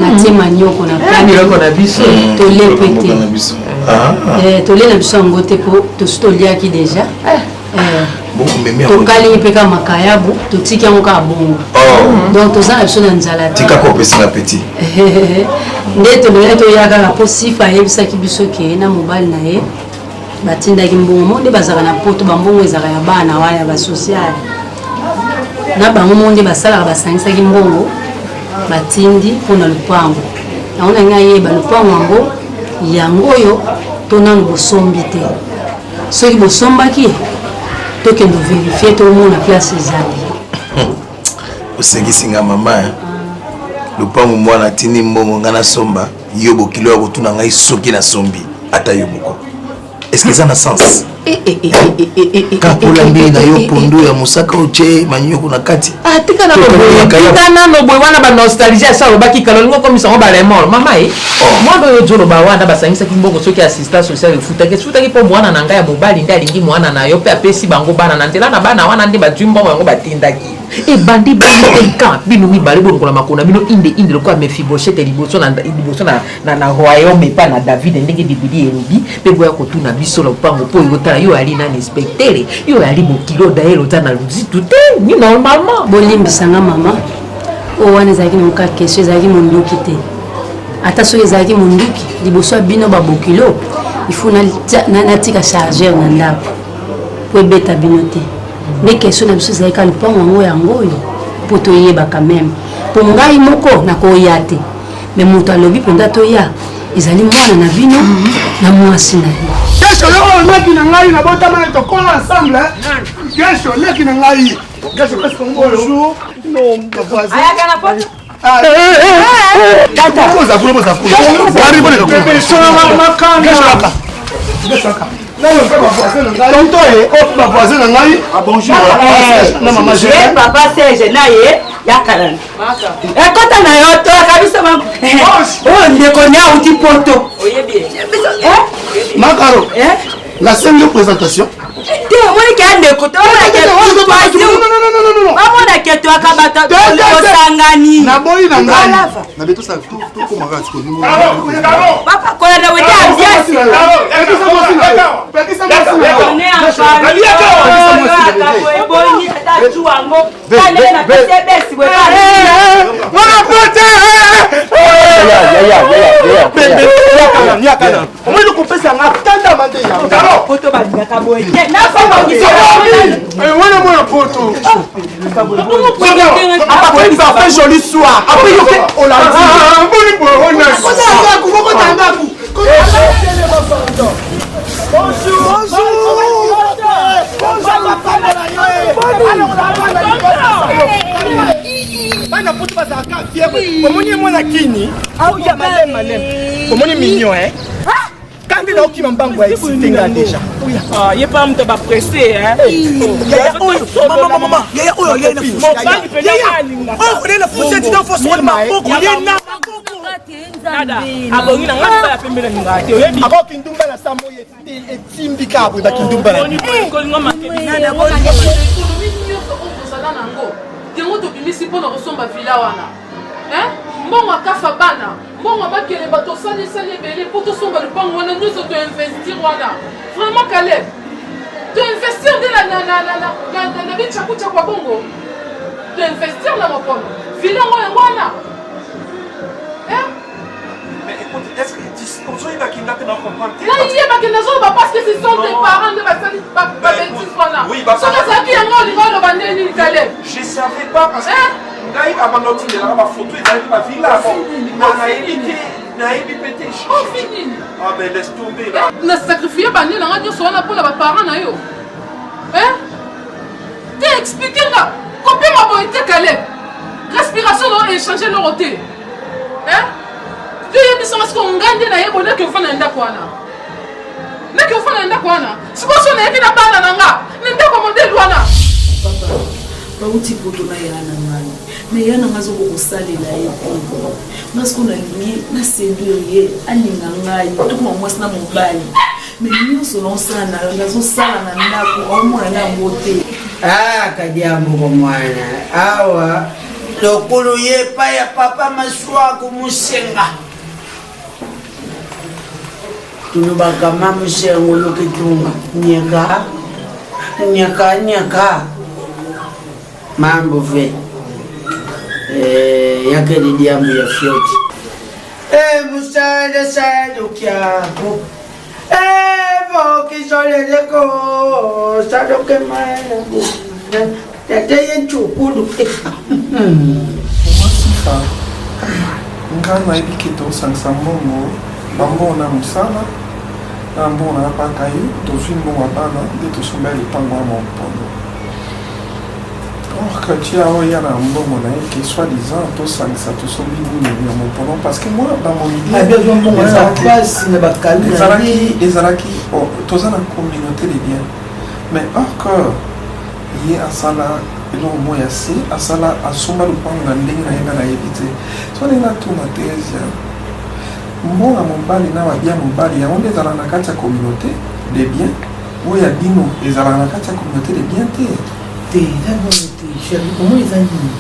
natie manioko na biloko na biso tolepe te tole na biso yango te po tosi toliaki deja tokali mpe kaka makayabu totiki yango kaka bongo donc toza na biso na nzala tika kopesinga peti nde tolongai toya kaka mpo sifa ayebisaki biso ke na mobali na ye batindaki mbongo nde bazalaka na poto bambongo ezalaka ya bana wana ya basociale na bango mo nde basalaka basangisaki mbongo batindi mpona lupango yango na ngai yeba lupango yango oyo tonano bosombi te soki bosombaki tokende verifie tomona place ezali osekisinga mama lupango mwana atindi mbongo nga nasomba yo bokilo ya kotuna ngai soki nasombi ata yo moko est-ce que ça na sens kapolambi na yo pondo ya mosaka oche manyoko na kati tika na loboye wana banostalgie asa olobaki kala olingo okomisa ngo balemolo mama mwana oyo ozoloba wana basangisaki mbongo soki assistant social efutaki mpo mwana na ngai ya mobali nde alingi mwana na yo mpe apesi bango bana na nzela na bana wana nde bazwi mbongo yango batindaki ebandi bika bino mibale bolongola makolo na bino inde lokola Mephibosheth liboso na royaume epa na David ndenge bibili elobi mpe boya kotuna biso lopango mpo oyotala yo ali nani inspectere yo ali bokilo daelo oza na luzitu te ni normalement bolimbisanga mama oyo wana ezalaki moka question ezalaki monduki te ata soki ezalaki monduki liboso ya bino babokilo ifo natika chargeur na ndako po ebeta bino te nde question na biso ezalaki lupango yango oyo mpo toyebaka meme mpo ngai moko nakoya te mais moto alobi mpenza toya ezali mwana na bino na mwasi na ye kesho yo leki na ngai na botama tokola ensemble kesho leki na ngai kesho presque bonjour non voisin ayaka na poto tata boza kula bari bone ka kesho makanga kesho ka tonto ye ba voisin na ngai bonjour na mama je papa Serge na ye yakalana ekota na yo to kabisa mama oh ndeko nya uti poto oyebi Makaro la scène de présentation te moni ka ndeko to na ke to akabata osangani na boyi na ngai na beto sa tout comme regarde ce que nous papa kola na wete ambiance omoni kopesa nga tanda mande poto balingaka boye wana mwana poto après joli soir après yo on l'a dit bonjour bana poto bazalaka fiere omoni mwana kini auya malem omoni mignon kandi na okima mbango ya esitenga déjà ye pa moto bapresse mama yaya oyo yena fourchette dans force wala maboko yena abongi na ngai bala pembe na ninga te oyebi ako kindumba na samo etimbi kabwe ba kindumba na kolinga makebi nana bona nango yango tobimisi mpona kosomba vila wana mbongo akafa bana mbongo bakele bato osalisali ebele mpo tosomba lupango wana nyonso toinvestir wana vraiment Caleb toinvestir nde na bichakucha kwa bongo toinvestir na mokono vilango yango wana est-ce que aujourd'hui il va qu'il n'a pas compris là il y a pas que les autres parce que ce sont des parents de basali bêtise voilà oui bah ça ça qui yango lingo lo bandeni Caleb je savais pas parce que ngai abandoti de la photo et dans ma villa na ebi pété oh fini ah ben laisse tomber là na sacrifier bandi na radio so na pour la parents na yo t'es expliqué là combien ma boîte Caleb respiration non échanger leur hôtel toyebi parce que ngande na yebo ndeke ofana ndako wana ndeke ofana ndako wana sikoso na yebi na bana nanga ni ndako modele wana papa bauti poto na yana ngani mais yana ngazo kosalela ye parce qu'on a lié na séduire ye alinga ngai to ko mwasi na mobali mais nyonso lonsana ngazo sala na ndako omona na ngote kadiambo ko mwana awa lokulu ye pa ya papa maswa kumusenga tulubaka mamusengo lokitunga nyaka mambo ve yake didiambo ya fioti musale sadukiako vokisoleleko sadokemana tateye nchukulu nga nayebi ke tosangisa mbongo bambongo na mosala na mbongo na yapaka ye tozwi mbongo ya bana nde tosomba lipango ya mopondo or que tia oyo ya na mbongo na ye ke soi-disant tosangisa tosombi nini ya mopondo parce que moi dans mon idée ezalaki toza na communauté de bien mais or que ye asala eloko moko ya se asala asomba lupango na ndenge na ye nga nayebi te so ndenge natuna teresia mbongo mobali na babia mobali yango nde ezalaka na kati ya communauté de bien oyo ya bino ezalaka na kati ya communauté de bien te omoni eza nini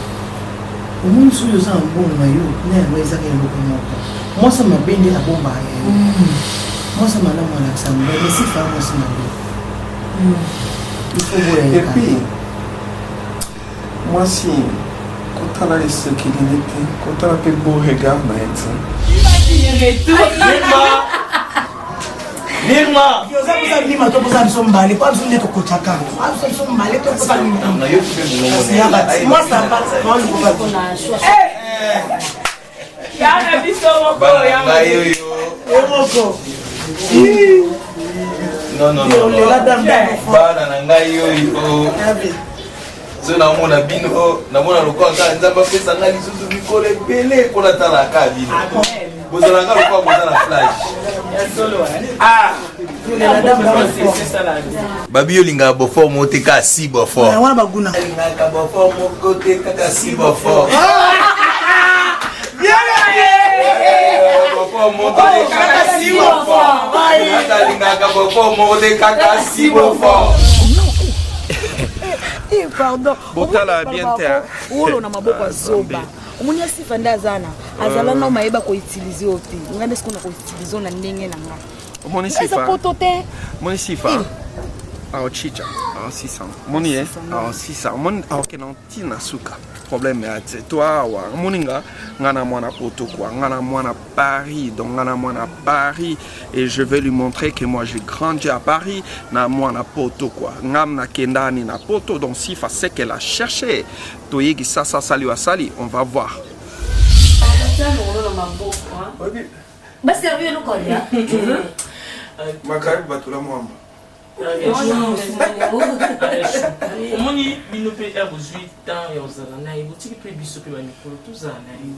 omoni soki oza na mbongo na yo na yango ezaka eloko moko mwasi mabe nde abombaka yayo mwasi malamu alakisa mobali esifaa mwasi mabe et puis mwasi kotala esekeli nete kotala mpe beau regard na ye te Nirma. Yoza kuza lima to kuza msombali kwa msunde to kuchaka. Kwa msombali to kuza lima. Na yote pe mulongo. Moi ça passe. Moi je vois qu'on a un choix. Yana biso moko Bana yo. Non. Bana na ngai yo. So na mona bino, na mona lokwa ka nzamba pesa ngali susu mikolo ebele pona tala ka bino. Bozala nga lokwa bozala flash. Babi yo linga bofo mote ka si bofo. Wana baguna. Linga ka bofo mote ka si bofo. Bofo mote ka si bofo. Linga ka bofo mote ka si bofo. Pardon. Botala bien terre. Olo na maboko azoba. Omoni asifa ndazana. Azala na mayeba ko utiliser oti. Ngande sikona ko utiliser na ndenge na nga. Omoni sifa. Moni sifa. Ao chicha. Ao 600. Moni ao 600. Moni ao kenantina suka. Problème est toi wa moninga ngana mwana poto quoi. Ngana mwana Paris. Donc ngana mwana Paris et je vais lui montrer que moi j'ai grandi à Paris na mwana poto quoi. Ngam na kendani na poto donc sifa c'est qu'elle a cherché. Toyegi ça sali wa sali, on va voir. Bah sérieux nous connaît. Tu veux? Makai batula mwamba. Omoni bino pe ya 18 ans ya ozala na ye botiki pe biso pe banikolo tozala na ye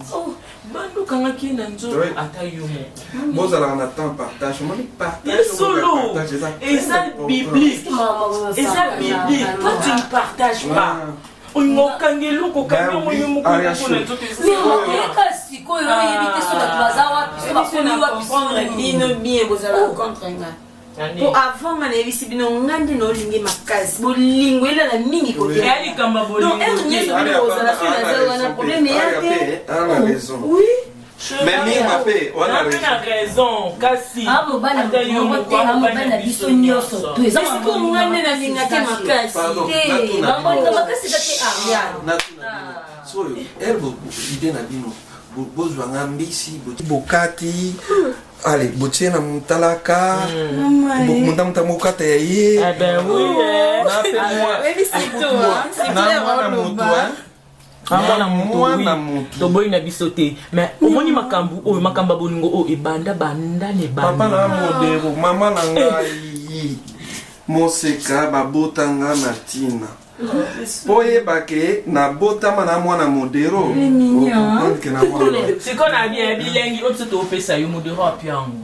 bando kangaki na nzolo ata yo moko bozala na temps partage omoni partage solo eza biblique eza biblique toi tu ne partages pas olingokangi eloko okangi omoyo moko mpona nzoto eka sikoyo oyebi te so bato baza wapi so bakomi wapi so bino bien bozala contre nga po avant nga nayebisi bino nga nde naolingi makasi bolingo elala mingi kotealikamba bolingo nyonso bino bozala so naza wana probleme ya te mais minga pe wana raison kasi mobali na biso nyonso esiko nga nde nalinga te makasi te bamolinga makasi kate ariane soyo elbo ide na bino bozwanga mbisi bokati allez botie na mutalaka mutamta mokata ya ye mwana mutu toboyi na biso te mais omoni makambo oyo makambo boningo oyo ebanda bandane papa na modero mama na ngai moseka babotanga na tina po yebake nabotama na mwana modero siko na bien bilengi oyo soto opesa yo modero api yango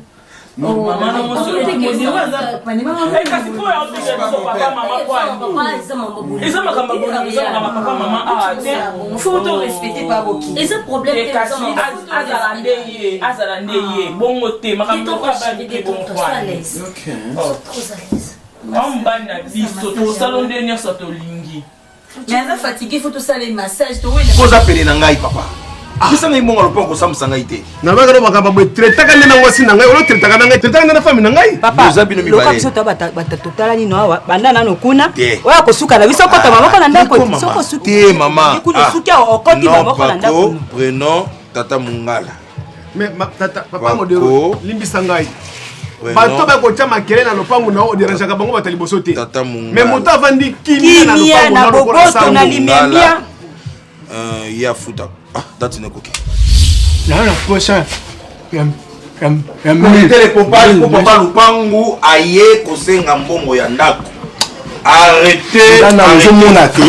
mama na mosolo kasi po ya opesa biso papa mama kwani eza makambo bolingo eza makambo papa mama te faut to respecter pas boki eza problème kasi azala nde ye bongo te makambo ko abandi bongo kwani ombani na biso tosala nde nyonso tolingi naza fatigué faut tosala massage poza pene na ngai papa bisa ngai mbongo lopo kosambusa ngai te nabaka makambo boye tretaka nde nango asi na ngai olo tretaka na ngai tretaka nde na fami na ngai papa bino loka biso to batotala nino awa banda nano kuna oya kosuka na biso kota maboko na ndako soko suki te mama suki okoti maboko na ndako prénom tata Mungala mais tata papa modero limbisa ngai bato bakotia makele na lopango na oderangeaka bango bata liboso te mais moto avandi kimia na boboto na limemia ya futa dati nekoki na posa papa lupangu aye kosenga mbongo ya ndako arrêtez nazomona te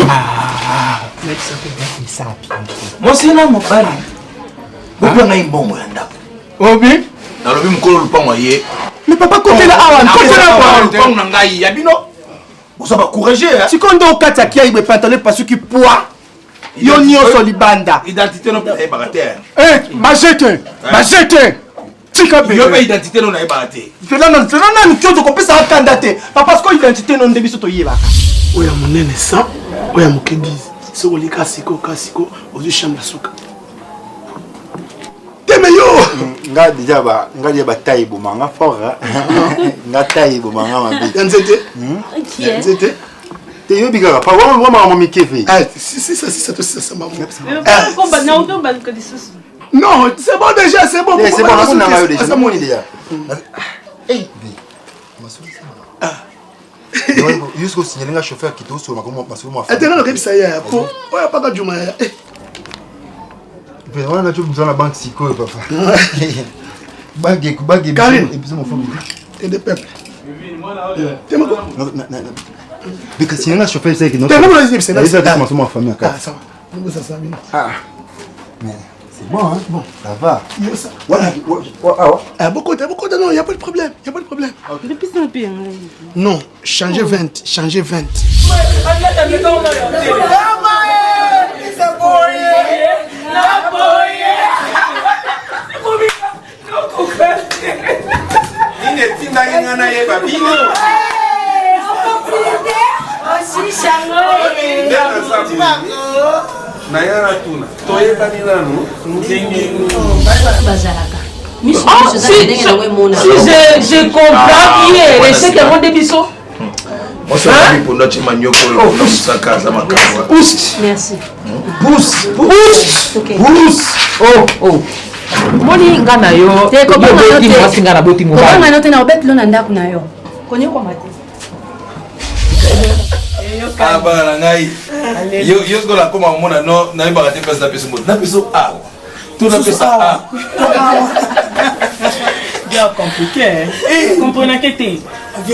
mosina mobali bope ngai mbongo ya ndako obi nalobi mokolo lupango aye mais papa kotela awa ntotela lupango na ngai ya bino oza bacourage sikoyo nde okati akia ibe pantale pasuki poids yo nyonso libanda identité no nayebaka te bazete tika yo mpe identité no nayebaka te nani kyoto kopesa akanda te papa siko identité no nde biso toyebaka oya monene sa oya moke 10 soko olika siko ozwi chambre suka teme yo nga deja bataille bomanga fort nga taille bomanga mabe ya nzete te yobi kaka pa wa mama mike fe non c'est bon déjà c'est bon c'est bon déjà jusqu'au signaler un chauffeur qui tourne sur ma attends le kebisa ya po oya paka juma ya On a toujours besoin de la banque psycho, papa. Bague, et puis mon femme. Et des peuples. Mais que si on a chauffé, c'est que notre. C'est là, c'est ma famille. Ah, ça va. Ah, mais c'est bon, hein? Bon, ça va. Beaucoup, non, il n'y a pas de problème. Non, changez 20. Si je comprends qui est resté que mon débisso. Merci. Pousse. Oh. Moni ngana yo. Ngana boti mo. Comment noter na obet lo na ndako na yo. Konyo kwa mate. Ah bah ngai. Yo go la koma mona no na imba te pesa peso mo. Na peso a. Tu na pesa a. Bien compliqué. Comprenez que t'es.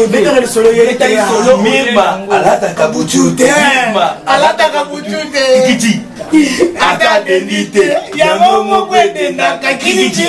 Beta le solo yele ta solo mimba alata kabuchute. Mimba alata kabuchute. Kikiti. Ata dendite. Ya momo kwete na kakiti.